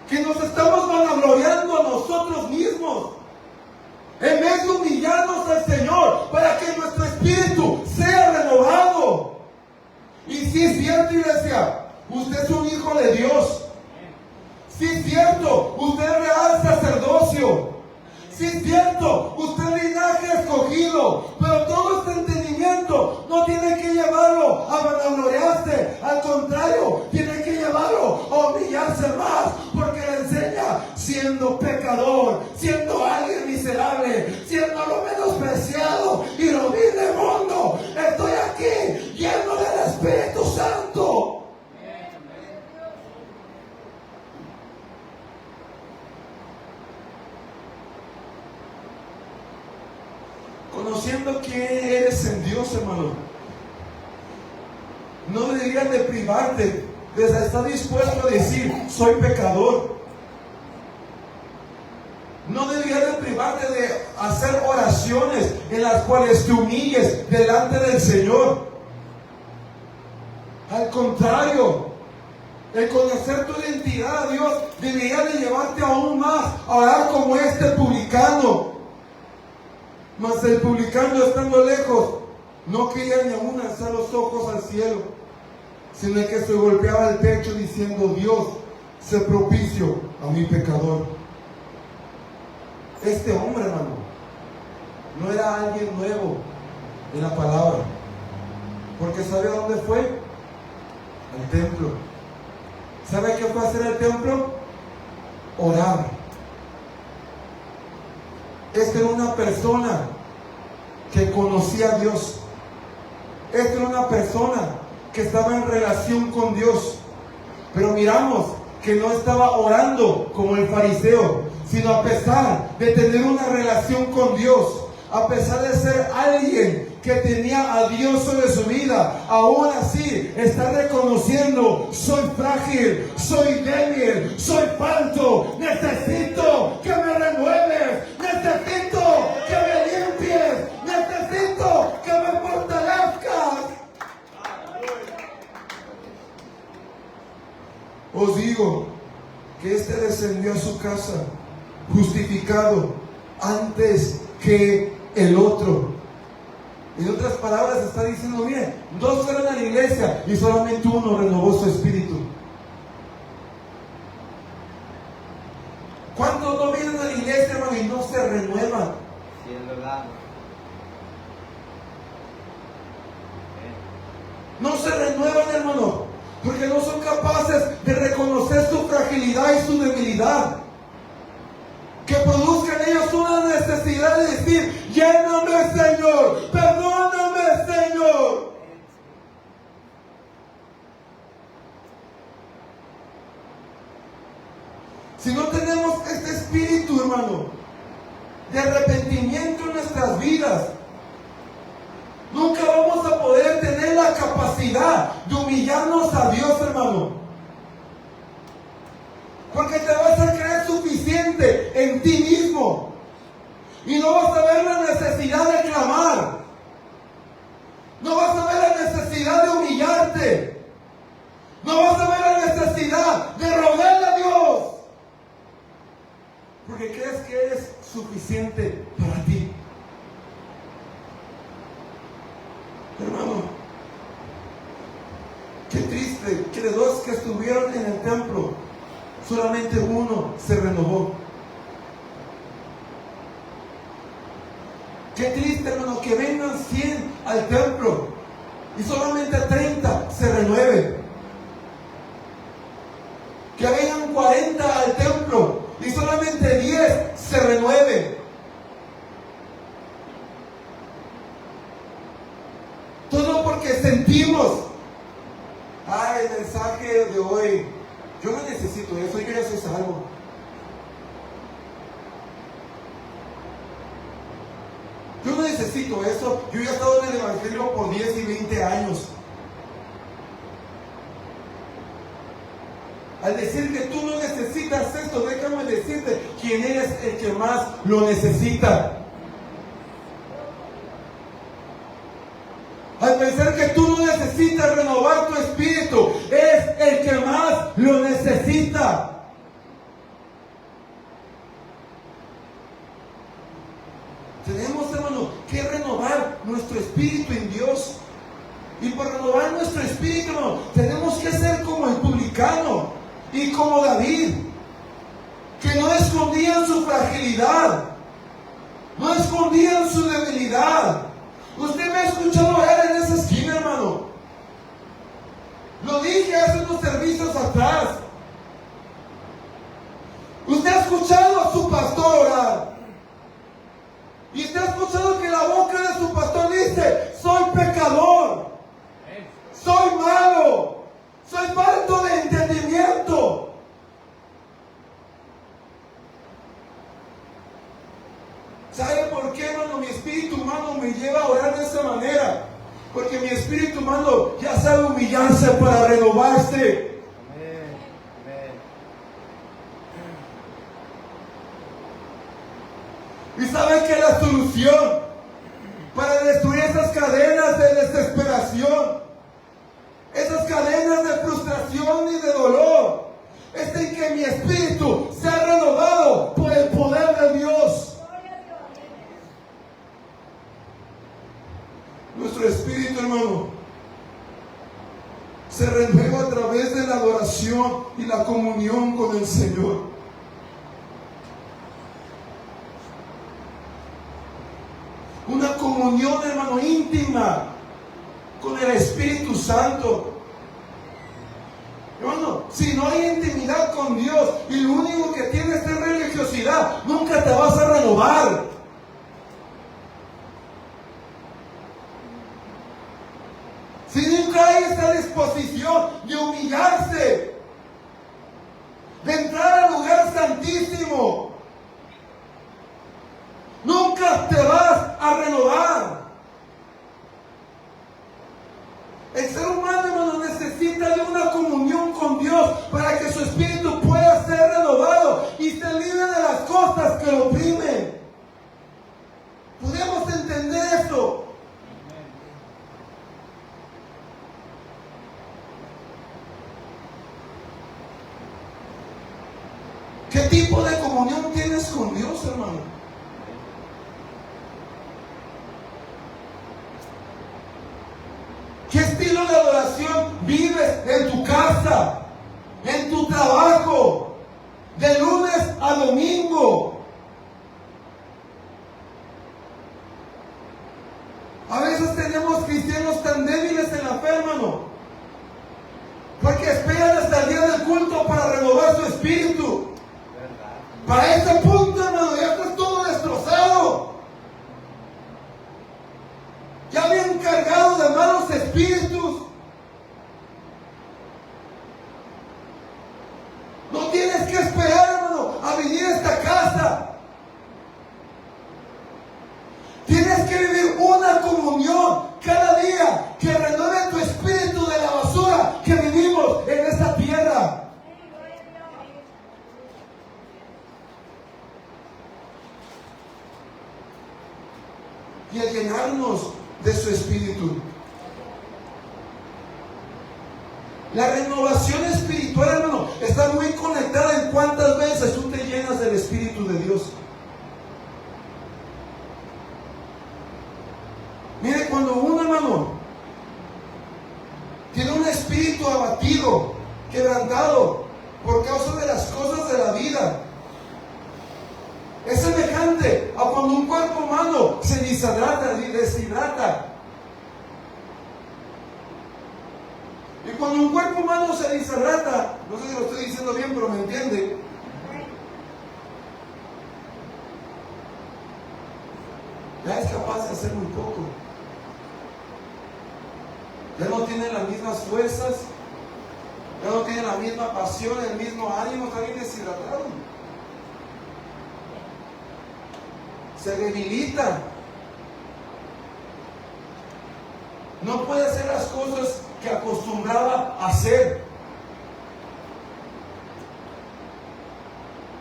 que nos estamos vanagloriando a nosotros mismos, en vez de humillarnos al Señor para que nuestro espíritu sea renovado. Y si es cierto, iglesia, usted es un hijo de Dios. Si es cierto, usted es real sacerdocio. Sí es cierto, usted es linaje escogido, pero todo este entendimiento no tiene que llevarlo a vanagloriarse, al contrario, tiene que llevarlo a humillarse más, porque le enseña, siendo pecador, siendo alguien miserable, siendo lo menospreciado y lo vil del mundo, estoy aquí lleno del Espíritu Santo. Conociendo quién eres en Dios, hermano, no deberías de privarte está dispuesto a decir, soy pecador. No deberías de privarte de hacer oraciones en las cuales te humilles delante del Señor. Al contrario, el conocer tu identidad a Dios debería de llevarte aún más a orar como este publicano. Mas el publicano, estando lejos, no quería ni aún alzar los ojos al cielo, sino que se golpeaba el pecho diciendo, Dios, sé propicio a mi pecador. Este hombre, hermano, no era alguien nuevo en la palabra, porque ¿sabe a dónde fue? Al templo. ¿Sabe qué fue a hacer el templo? Orar. Esta era una persona que conocía a Dios. Esta era una persona que estaba en relación con Dios. Pero miramos que no estaba orando como el fariseo, sino a pesar de tener una relación con Dios, a pesar de ser alguien que tenía a Dios sobre su vida, aún así está reconociendo, soy frágil, soy débil, soy falto, necesito que me renueves, necesito que me limpies, necesito que me fortalezcas. Os digo que este descendió a su casa justificado antes que el otro. En otras palabras está diciendo, bien, dos fueron a la iglesia y solamente uno renovó su espíritu. ¿Cuántos no vienen a la iglesia, hermano, y no se renuevan? Sí, es verdad. No se renuevan, hermano, porque no son capaces de reconocer su fragilidad y su debilidad. Que produzcan ellos una necesidad de decir, lléname, Señor, perdóname, Señor. Si no tenemos este espíritu, hermano, de arrepentimiento en nuestras vidas, nunca vamos a poder tener la capacidad de humillarnos a Dios, hermano. Porque te vas a creer suficiente en ti mismo. Y no vas a ver la necesidad de clamar. No vas a ver la necesidad de humillarte. No vas a ver la necesidad de rogarle a Dios. Porque crees que eres suficiente para ti. Hermano, qué triste que de dos que estuvieron en el templo, solamente uno se renovó. Qué triste, hermano, que vengan 100 al templo y solamente 30 se renueven. Que vengan 40 al templo y solamente 10 se renueven. Todo porque sentimos, el mensaje de hoy, yo no necesito eso, yo ya soy salvo. Yo no necesito eso, yo ya he estado en el Evangelio por 10 y 20 años. Al decir que tú no necesitas esto, déjame decirte quién es el que más lo necesita. Al pensar que tú no necesitas renovar tu espíritu, es el que más lo necesita. Tenemos, hermano, que renovar nuestro espíritu en Dios. Y para renovar nuestro espíritu, hermano, tenemos que ser como el publicano y como David, que no escondían su fragilidad, no escondían su debilidad. Usted me ha escuchado orar en esa esquina, hermano. Lo dije hace unos servicios atrás. Usted ha escuchado a su pastor orar. Y usted ha escuchado que la boca de su pastor dice, soy pecador, soy malo, soy falto de entendimiento. ¿Sabe por qué, hermano? Mi espíritu humano me lleva a orar de esa manera. Porque mi espíritu humano ya sabe humillarse para renovarse. Y sabe que la solución para destruir esas cadenas de desesperación, esas cadenas de frustración y de dolor, es en que mi espíritu sea renovado por el poder de Dios. Nuestro espíritu, hermano, se renueva a través de la adoración y la comunión con el Señor. Una comunión, hermano, íntima con el Espíritu Santo. Hermano, si no hay intimidad con Dios y lo único que tienes es religiosidad, nunca te vas a renovar. Si nunca hay esta disposición de humillarse, de entrar al lugar santísimo, nunca te vas a renovar. El ser humano, hermano, necesita de una comunión con Dios para que su espíritu pueda ser renovado y se libre de las cosas que lo oprimen. ¿Podemos entender eso? ¿Qué tipo de comunión tienes con Dios, hermano? ¿Qué estilo de adoración vives en tu casa, en tu trabajo, de lunes a domingo? A veces tenemos cristianos tan débiles en la fe, hermano, porque esperan hasta el día del culto para renovar su espíritu. Para ese punto, hermano, ya está todo destrozado. Ya bien cargado de malos espíritus. No tienes que esperar, hermano, a venir a esta casa. Tienes que vivir una comunión cada día que renueve tu espíritu de la basura que vivimos en esta tierra. Y al llenarnos de su espíritu, la renovación espiritual, hermano, está muy conectada en cuántas veces tú te llenas del Espíritu de Dios. Mire, cuando uno, hermano, tiene un espíritu abatido, quebrantado por causa de las cosas de la vida, es semejante a cuando un cuerpo humano se deshidrata. Y cuando un cuerpo humano se deshidrata, no sé si lo estoy diciendo bien, pero me entiende. Ya es capaz de hacer muy poco. Ya no tiene las mismas fuerzas, ya no tiene la misma pasión, el mismo ánimo, está bien deshidratado. Se debilita. No puede hacer las cosas que acostumbraba a hacer.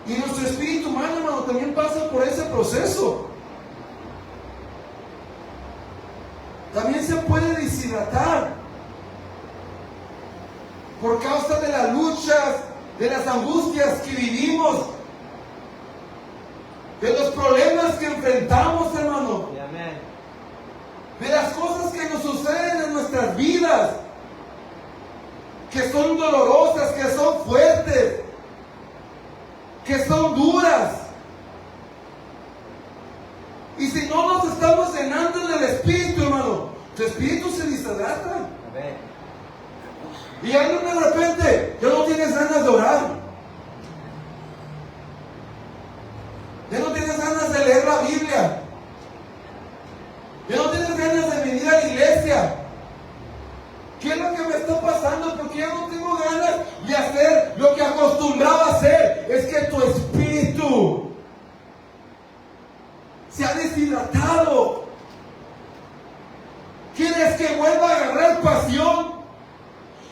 Y nuestro espíritu humano, hermano, también pasa por ese proceso. También se puede deshidratar por causa de las luchas, de las angustias que vivimos, de los problemas que enfrentamos, hermano, de las cosas que nos suceden en nuestras vidas, que son dolorosas, que son fuertes, que son duras. Y si no nos estamos llenando del Espíritu, hermano, tu espíritu se deshidrata. Y ahí de repente ya no tienes ganas de orar, ya no tienes ganas de leer la Biblia, ya no tienes ganas de venir a la iglesia. ¿Qué es lo que me está pasando? Porque ya no tengo ganas de hacer lo que acostumbraba a hacer. Es que tu espíritu se ha deshidratado. ¿Quieres que vuelva a agarrar pasión?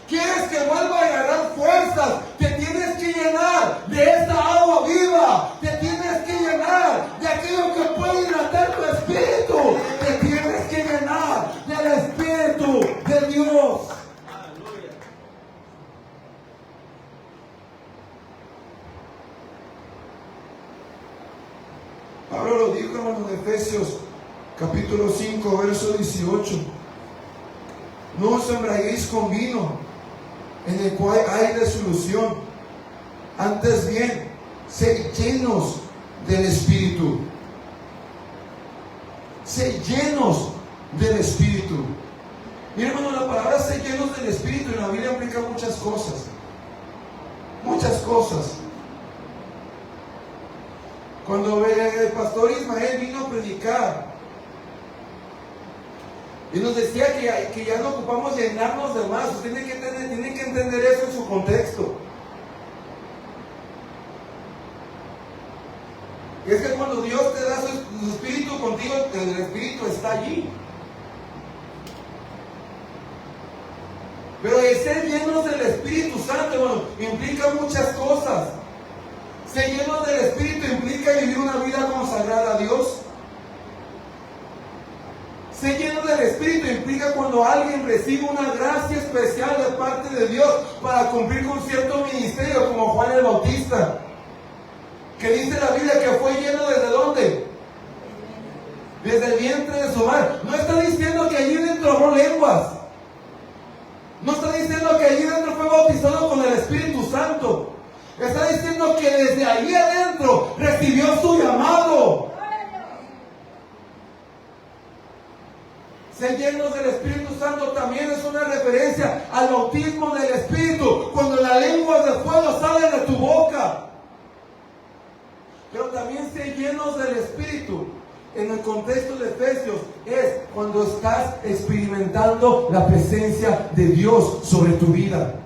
¿Quieres que vuelva a Pablo lo dijo, hermano, en Efesios capítulo 5, verso 18. No os embriaguéis con vino, en el cual hay disolución. Antes bien, sed llenos del Espíritu. Sed llenos del Espíritu. Mira, hermano, la palabra sed llenos del Espíritu en la Biblia implica muchas cosas. Muchas cosas. Cuando el pastor Ismael vino a predicar y nos decía que ya no ocupamos llenarnos de más, tienen que entender eso en su contexto. Y es que cuando Dios te da su Espíritu contigo, el Espíritu está allí. Pero el ser llenos del Espíritu Santo, hermano, implica muchas cosas. Ser llenos del Espíritu implica vivir una vida consagrada a Dios. Ser lleno del Espíritu implica cuando alguien recibe una gracia especial de parte de Dios para cumplir con cierto ministerio, como Juan el Bautista, que dice la Biblia que fue lleno ¿desde dónde? Desde el vientre de su madre. No está diciendo que allí dentro habló lenguas. No está diciendo que allí dentro fue bautizado con el Espíritu Santo. Está diciendo que desde allí adentro recibió su llamado. Ser llenos del Espíritu Santo también es una referencia al bautismo del Espíritu, cuando las lenguas de fuego salen de tu boca. Pero también ser llenos del Espíritu, en el contexto de Efesios, es cuando estás experimentando la presencia de Dios sobre tu vida.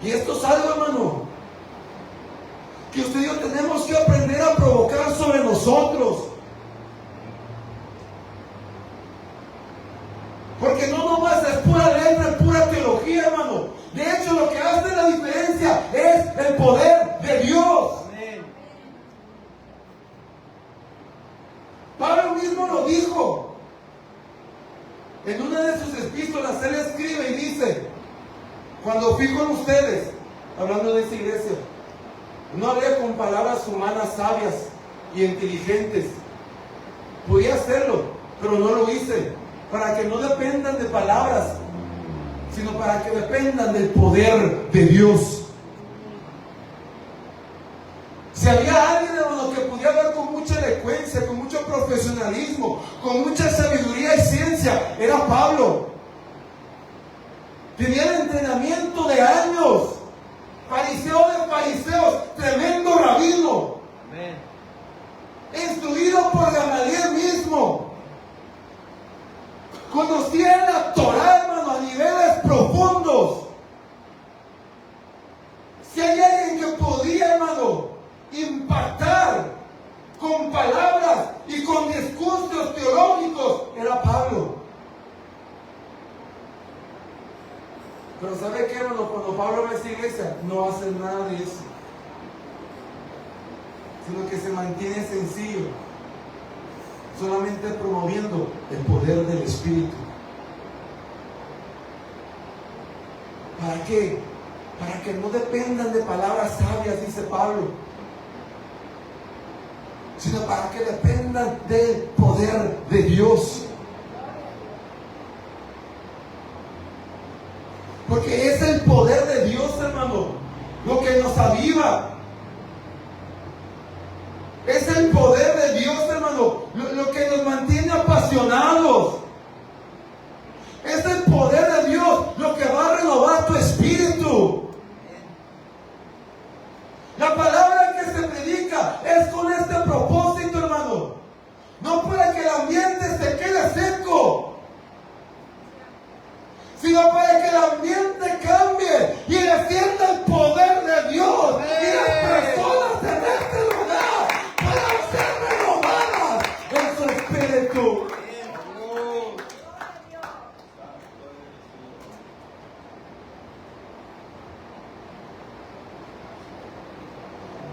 Y esto es algo, hermano, que usted y yo tenemos que aprender a provocar sobre nosotros. Porque no nomás es pura letra, es pura teología, hermano. De hecho, lo que hace la diferencia es el poder de Dios. Pablo mismo lo dijo. En una de sus epístolas, él escribe y dice: cuando fui con ustedes, hablando de esa iglesia, no hablé con palabras humanas sabias y inteligentes. Podía hacerlo, pero no lo hice, para que no dependan de palabras, sino para que dependan del poder de Dios. Si había alguien, hermano, que podía hablar con mucha elocuencia, con mucho profesionalismo, con mucha sabiduría y ciencia, era Pablo. Tenía el entrenamiento de años, fariseo de fariseos, tremendo rabino, instruido por Gamaliel mismo. Conocía la Torá, hermano, a niveles profundos. Si hay alguien que podía, hermano, impactar con palabras y con discursos teológicos, era Pablo. Pero ¿sabe qué, hermano? Cuando Pablo va a esa iglesia, no hace nada de eso, sino que se mantiene sencillo, solamente promoviendo el poder del Espíritu. ¿Para qué? Para que no dependan de palabras sabias, dice Pablo, sino para que dependan del poder de Dios. Porque es el poder de Dios, hermano, lo que nos aviva. Es el poder de Dios, hermano, lo que nos mantiene apasionados. Es el poder de Dios lo que va a renovar tu espíritu. La palabra que se predica es con este propósito, hermano. No para que el ambiente se quede seco, sino para que el ambiente cambie y defienda el poder de Dios. Y las personas en este lugar puedan ser renovadas en su espíritu.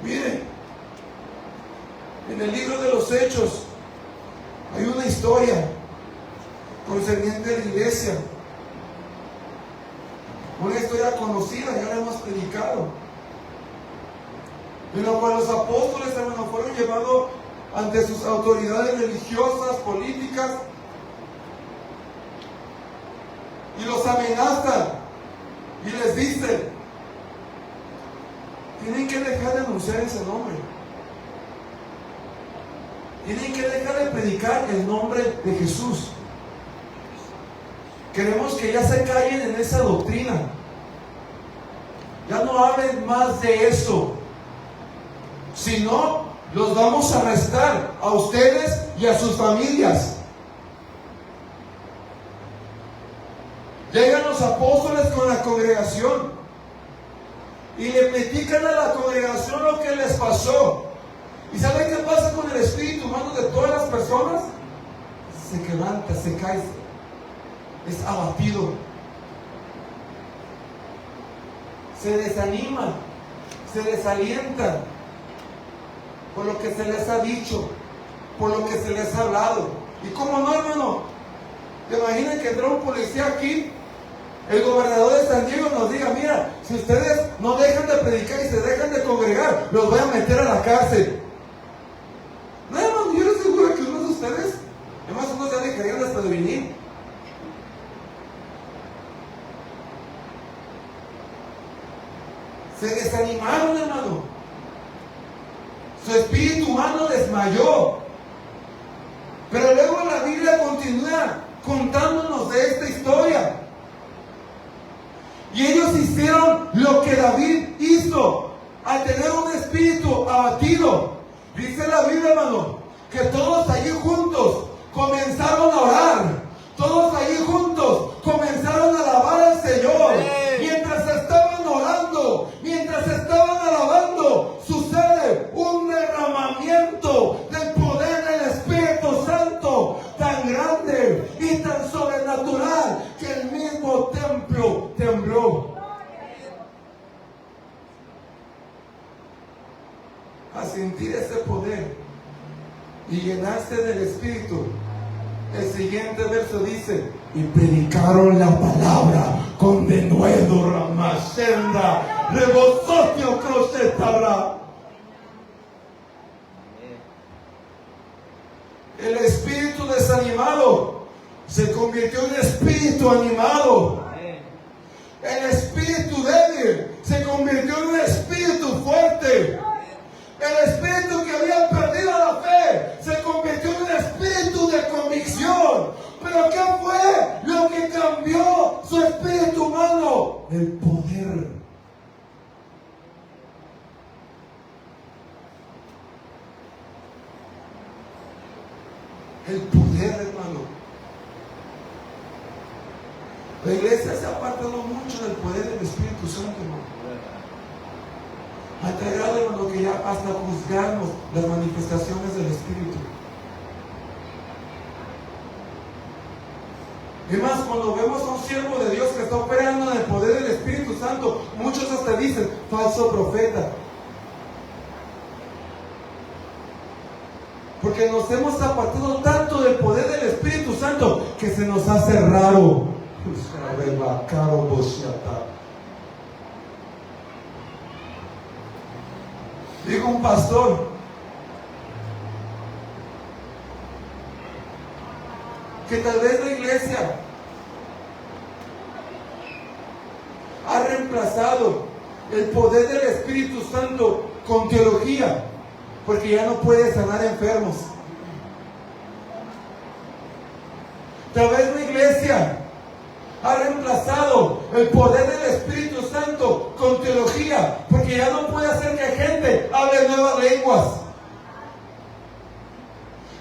Miren, en el libro de los Hechos hay una historia concerniente a la iglesia. Una historia conocida, ya la hemos predicado. En la cual los apóstoles, hermanos, fueron llevados ante sus autoridades religiosas, políticas, y los amenazan y les dicen: tienen que dejar de anunciar ese nombre, tienen que dejar de predicar el nombre de Jesús. Queremos que ya se callen en esa doctrina, ya no hablen más de eso, si no, los vamos a arrestar a ustedes y a sus familias. Llegan los apóstoles con la congregación y le platican a la congregación lo que les pasó. ¿Y saben qué pasa con el espíritu humano de todas las personas? Se quebranta, se cae, es abatido, se desanima, se desalienta por lo que se les ha dicho, por lo que se les ha hablado. ¿Y cómo no, hermano? ¿Te imaginas que entra un policía aquí? El gobernador de San Diego nos diga: mira, si ustedes no dejan de predicar y se dejan de congregar, los voy a meter a la cárcel. No, hermano, yo les aseguro que uno de ustedes, además, unos ya dejarían hasta de venir. Se desanimaron, hermano. Su espíritu humano desmayó. Pero luego la Biblia continúa contándonos de esta historia. Y ellos hicieron lo que David hizo al tener un espíritu abatido. Dice la Biblia, hermano, que todos allí juntos comenzaron a orar. Todos allí juntos comenzaron a alabar al Señor. Mientras estaban orando, mientras estaban alabando, sucede un derramamiento del poder del Espíritu Santo tan grande y tan sobrenatural que el mismo templo tembló. A sentir ese poder y llenarse del Espíritu, el siguiente verso dice: y predicaron la palabra con denuedo, ramacenda, rebosotio, crocetabra. El espíritu desanimado se convirtió en espíritu animado. El espíritu débil se convirtió en un espíritu fuerte. El espíritu que había perdido la fe se convirtió en un espíritu de convicción. ¿Pero qué fue lo que cambió su espíritu humano? El poder. El poder, hermano. La iglesia se ha apartado mucho del poder del Espíritu Santo, hermano. Ha llegado, hermano, que ya hasta juzgamos las manifestaciones del Espíritu. Y más, cuando vemos a un siervo de Dios que está operando en el poder del Espíritu Santo, muchos hasta dicen: falso profeta. Porque nos hemos apartado tanto del poder del Espíritu Santo que se nos hace raro. Dijo un pastor: que tal vez la iglesia ha reemplazado el poder del Espíritu Santo con teología, porque ya no puede sanar enfermos. Tal vez la iglesia ha reemplazado el poder del Espíritu Santo con teología, porque ya no puede hacer que gente hable nuevas lenguas.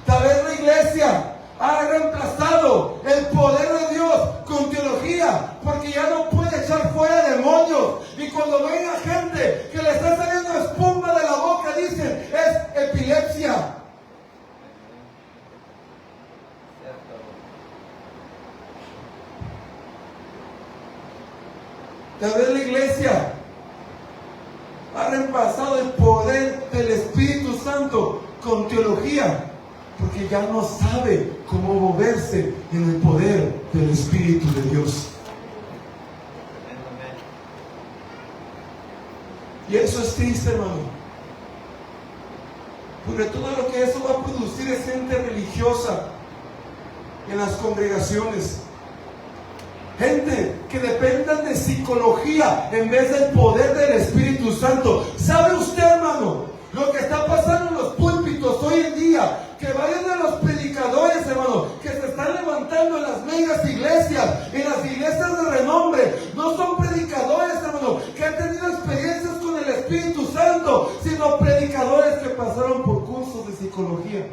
Tal vez la iglesia ha reemplazado el poder de Dios con teología, porque ya no puede echar fuera demonios. Y cuando venga gente que le está saliendo espuma de la boca, dicen: es epilepsia. Tal vez la iglesia ha reemplazado el poder del Espíritu Santo con teología, porque ya no sabe cómo moverse en el poder del Espíritu de Dios. triste, hermano. Porque todo lo que eso va a producir es gente religiosa en las congregaciones. Gente que dependan de psicología en vez del poder del Espíritu Santo. ¿Sabe usted, hermano, lo que está pasando en los púlpitos hoy en día? Que varios de los predicadores, hermano, que se están levantando en las megas iglesias, en las iglesias de renombre, no son predicadores, hermano, que han tenido experiencias con el Espíritu Santo, sino predicadores que pasaron por cursos de psicología.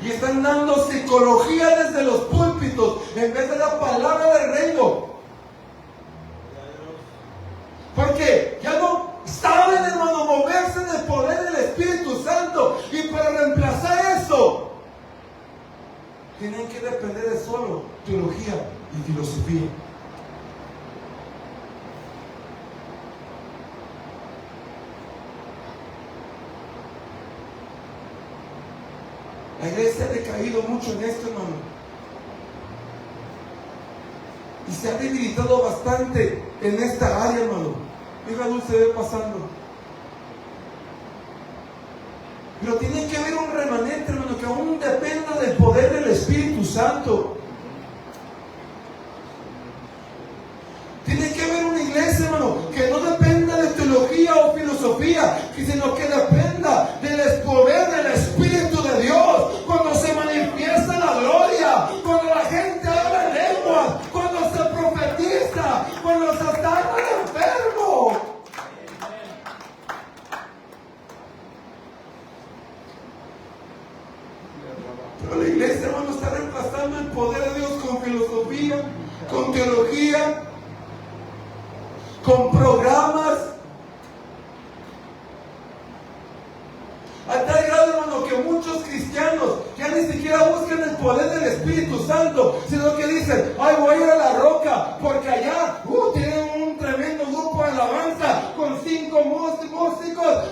Y están dando psicología desde los púlpitos en vez de la palabra del reino. Porque ya no saben, hermano, moverse en el poder del Espíritu Santo. Y para reemplazar eso, tienen que depender de solo teología y filosofía. La iglesia ha decaído mucho en esto, hermano. Y se ha debilitado bastante en esta área, hermano. Mira, Dulce, ve pasando. Pero tiene que haber un remanente, hermano, que aún dependa del poder del Espíritu Santo. Tiene que haber una iglesia, hermano, que no dependa de teología o filosofía, sino que dependa del poder del Espíritu de Dios. Cuando se manifiesta la gloria, cuando la gente habla en lenguas, cuando se profetiza, cuando se sana al enfermo. Pero la iglesia, hermano, está reemplazando el poder de Dios con filosofía, con teología, con programas. A tal grado, hermano, que muchos cristianos ya ni siquiera buscan el poder del Espíritu Santo, sino que dicen: ay, voy a ir a La Roca, porque allá tienen un tremendo grupo de alabanza con 5 músicos,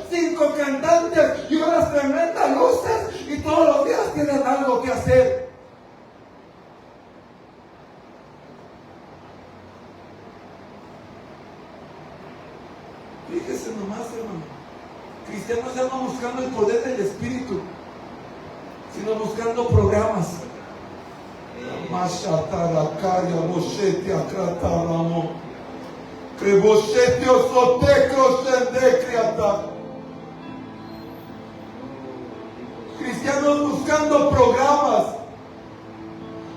5 cantantes y unas tremendas luces, y todos los días tienen algo que hacer. Fíjese nomás, hermano. Cristianos ya no buscando el poder del Espíritu, sino buscando programas. Cristianos buscando programas,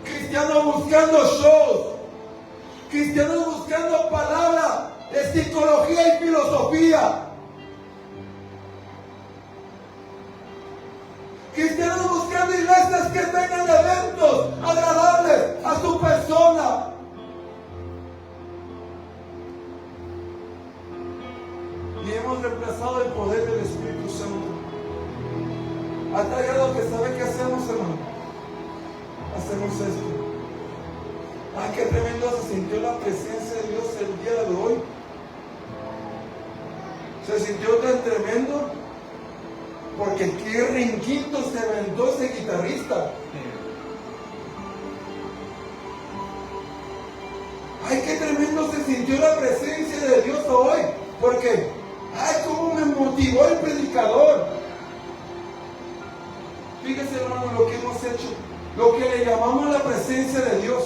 cristianos buscando shows, cristianos buscando palabras de psicología y filosofía. Cristianos buscando iglesias que tengan eventos agradables a su persona. Y hemos reemplazado el poder del Espíritu Santo. Ha traído que sabe qué hacemos, hermano. Hacemos esto. Ay, qué tremendo se sintió la presencia de Dios el día de hoy. Se sintió tan tremendo. Porque qué rinquito se aventó ese guitarrista. Ay, qué tremendo se sintió la presencia de Dios hoy. Porque, ay, cómo me motivó el predicador. Fíjese, hermano, lo que hemos hecho. Lo que le llamamos la presencia de Dios.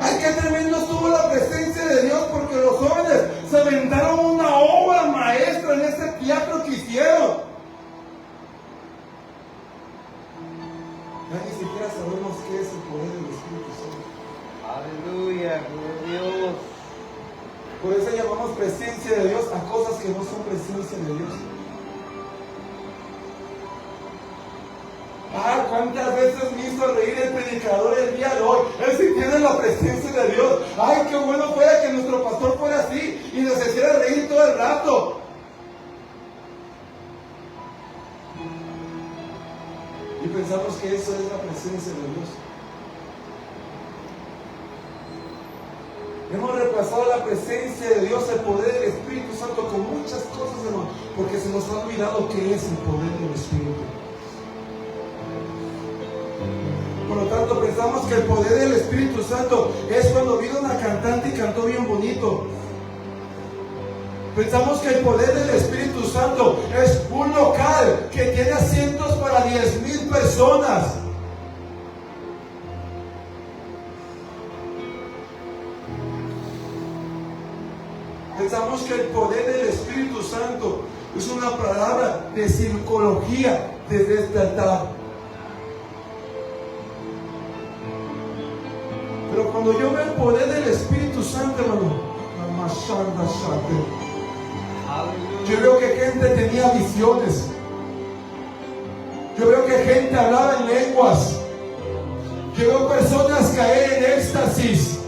Ay, qué tremendo estuvo la presencia de Dios, porque los jóvenes se aventaron una obra maestra en ese teatro que hicieron. Ya ni siquiera sabemos qué es el poder del Espíritu Santo. Aleluya, gloria a Dios. Por eso llamamos presencia de Dios a cosas que no son presencia de Dios. Ah, cuántas veces me hizo reír el predicador el día de hoy. Él sí tiene la presencia de Dios. Ay, qué bueno fuera que nuestro pastor fuera así y nos hiciera reír todo el rato. Y pensamos que eso es la presencia de Dios. Hemos reemplazado la presencia de Dios, el poder del Espíritu Santo con muchas cosas, hermano, porque se nos ha olvidado qué es el poder del Espíritu. Por lo tanto, pensamos que el poder del Espíritu Santo es cuando vino una cantante y cantó bien bonito. Pensamos que el poder del Espíritu Santo es un local que tiene asientos para 10,000 personas. Pensamos que el poder del Espíritu Santo es una palabra de psicología desde este altar. Pero cuando yo veo el poder del Espíritu Santo, hermano, yo veo que gente tenía visiones. Yo veo que gente hablaba en lenguas. Yo veo personas caer en éxtasis.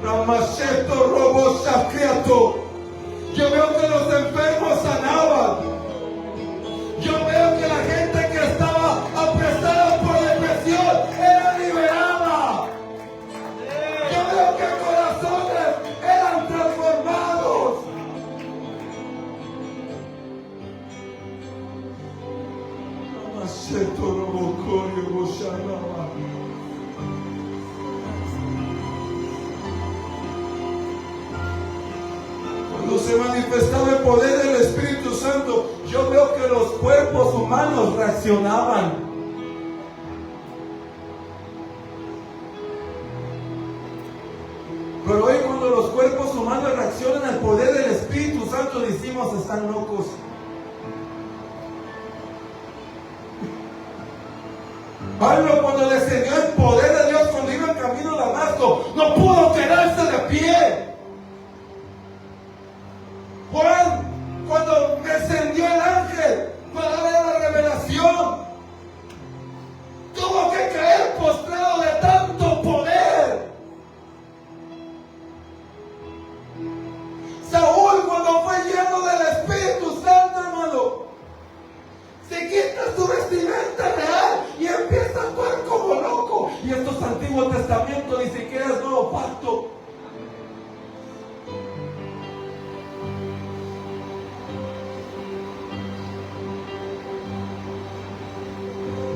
Ramaceto, robo, sacreato. Yo veo que los enfermos sanaban. Yo veo que la gente que estaba apresada por depresión era liberada. Yo veo que corazones eran transformados. Ramaceto, robo, corio, bochanaba. Cuando se manifestaba el poder del Espíritu Santo, yo veo que los cuerpos humanos reaccionaban. Pero hoy cuando los cuerpos humanos reaccionan al poder del Espíritu Santo, decimos, están locos. Pablo, cuando descendió el poder de Dios, cuando iba en camino a Damasco, no pudo quedarse de pie. Juan, cuando descendió el ángel para darle la revelación, tuvo que caer postrado de tanto poder. Saúl, cuando fue lleno del Espíritu Santo, hermano, se quita su vestimenta real y empieza a actuar como loco. Y esto es Antiguo Testamento, ni siquiera es Nuevo Pacto.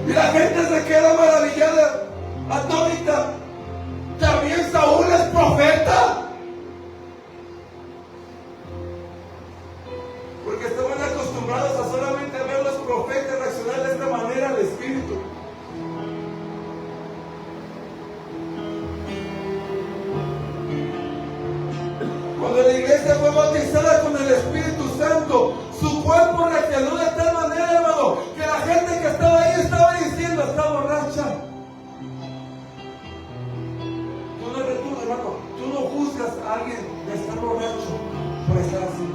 Y la gente se queda maravillada, atónita. ¿También Saúl es profeta? Porque estaban acostumbrados a solamente ver a los profetas reaccionar de esta manera al Espíritu. Cuando la iglesia fue bautizada con el Espíritu Santo, su cuerpo reaccionó de tal manera, hermano, que la gente que estaba ahí estaba diciendo, está borracha. Tú no juzgas a alguien de estar borracho por estar así.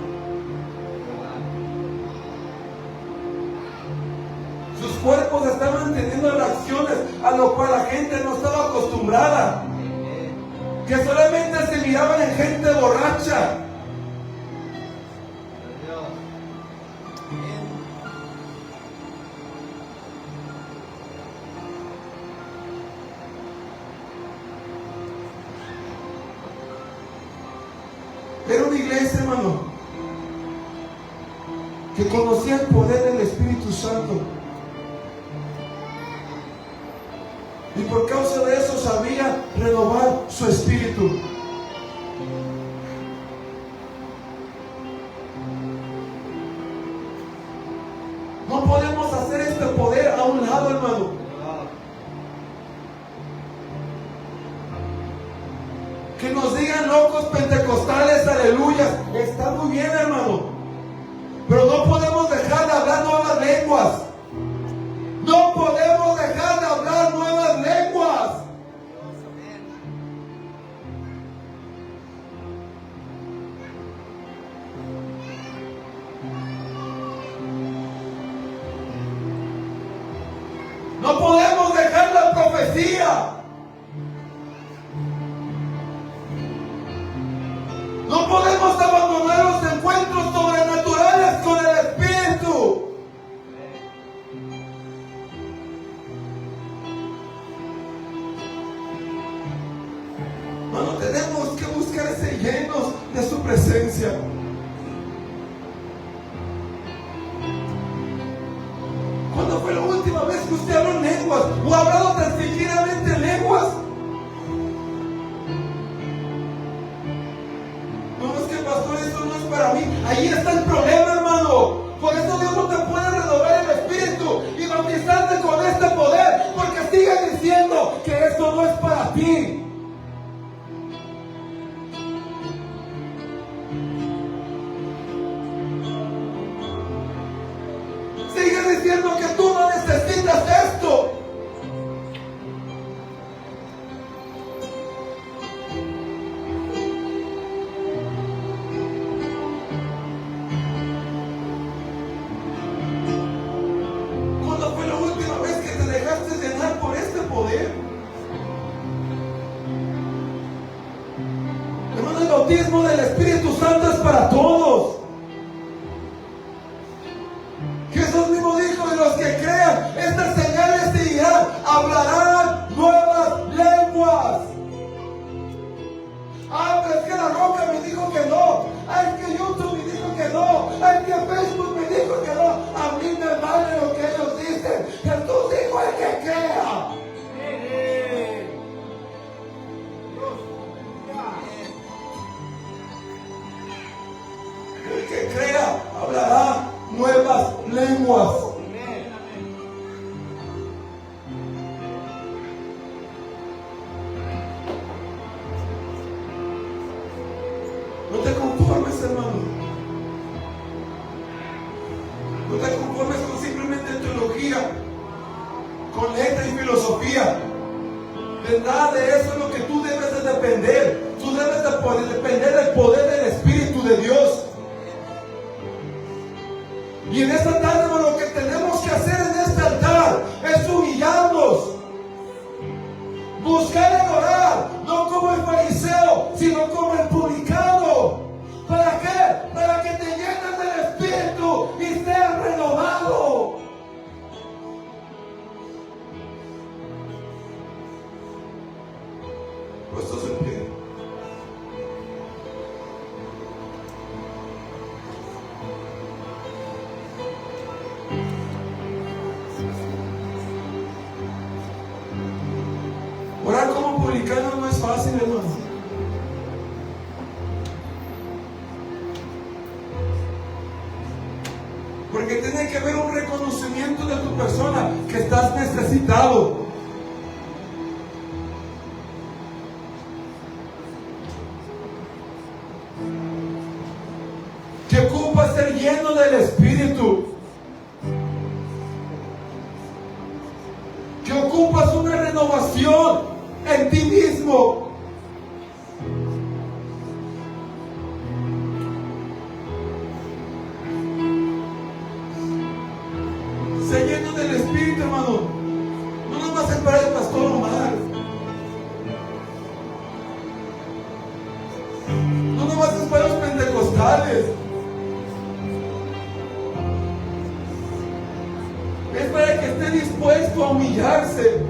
Sus cuerpos estaban teniendo reacciones a lo cual la gente no estaba acostumbrada. Que solamente se miraban en gente borracha. Era una iglesia, hermano, que conocía el poder del Espíritu Santo. Y por causa de eso sabía renovar su espíritu. No podemos hacer este poder a un lado, hermano. Que nos digan locos pentecostales, aleluya. Está muy bien, hermano. Pero no podemos dejar de hablar nuevas lenguas. No podemos dejar de hablar nuevas lenguas. No podemos dejar la profecía. No podemos abandonar los encuentros sobrenaturales con el Espíritu. Hermano, tenemos que buscar ser llenos de su presencia. ¿Cuándo fue la última vez que usted habló en lengua? lenguas o ha hablado tan siquiera en lenguas. No, es que pastor, eso no es para mí. Ahí está el problema, hermano. Por eso Dios no te puede renovar el espíritu y bautizarte con este poder, porque sigue diciendo que esto no es para ti. Sigue diciendo que tú no necesitas esto. ¿Cuándo fue la última vez que te dejaste llenar por este poder? Hermano, el bautismo del Espíritu Santo es para todos. Jesús mismo dijo: de los que crean, estas señales seguirán, hablarán nuevas lenguas. Ah, pero es que la Roca me dijo que no. Ah, es que YouTube me dijo que no. Ah, es que Facebook me dijo que no. A mí me vale lo que ellos dicen. Jesús dijo: el que crea. El que crea hablará nuevas lenguas. No te conformes, hermano. No te conformes con simplemente teología, con letra y filosofía. De nada de eso es lo que tú debes de depender. Tú debes de poder depender del poder del Espíritu de Dios. Y en esta tarde, hermano, lo que tenemos que hacer en este altar es humillarnos, buscar y orar, no como el fariseo, sino como el publicano. ¿Para qué? Para que te llenes del Espíritu y seas renovado. Puestos en pie. Orar como publicano no es fácil, hermano. Porque tiene que haber un reconocimiento de tu persona que estás necesitado. Que ocupa ser lleno del Espíritu. Que ocupas una renovación en ti mismo. Sé lleno del Espíritu, hermano. No nomás es para el pastor Omar. No nomás es para los pentecostales. Es para que esté dispuesto a humillarse.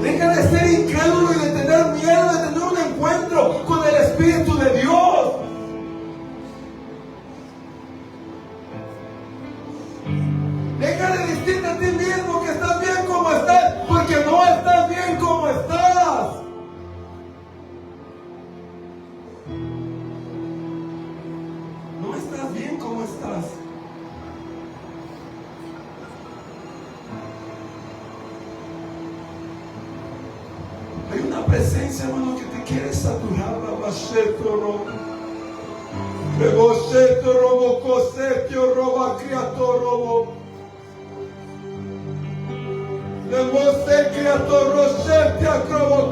Deja de ser incrédulo y de tener miedo de tener un encuentro con el Espíritu de Dios. Deja de decirte a ti mismo que estás bien como estás, porque no estás bien como estás. No estás bien como estás. Hay una presencia, hermano, que te quiere saturar. Babacheto, robo. Rebocheto, robo, cosetio, roba, criato, robo. Lemose, criato, rochetia, crobo,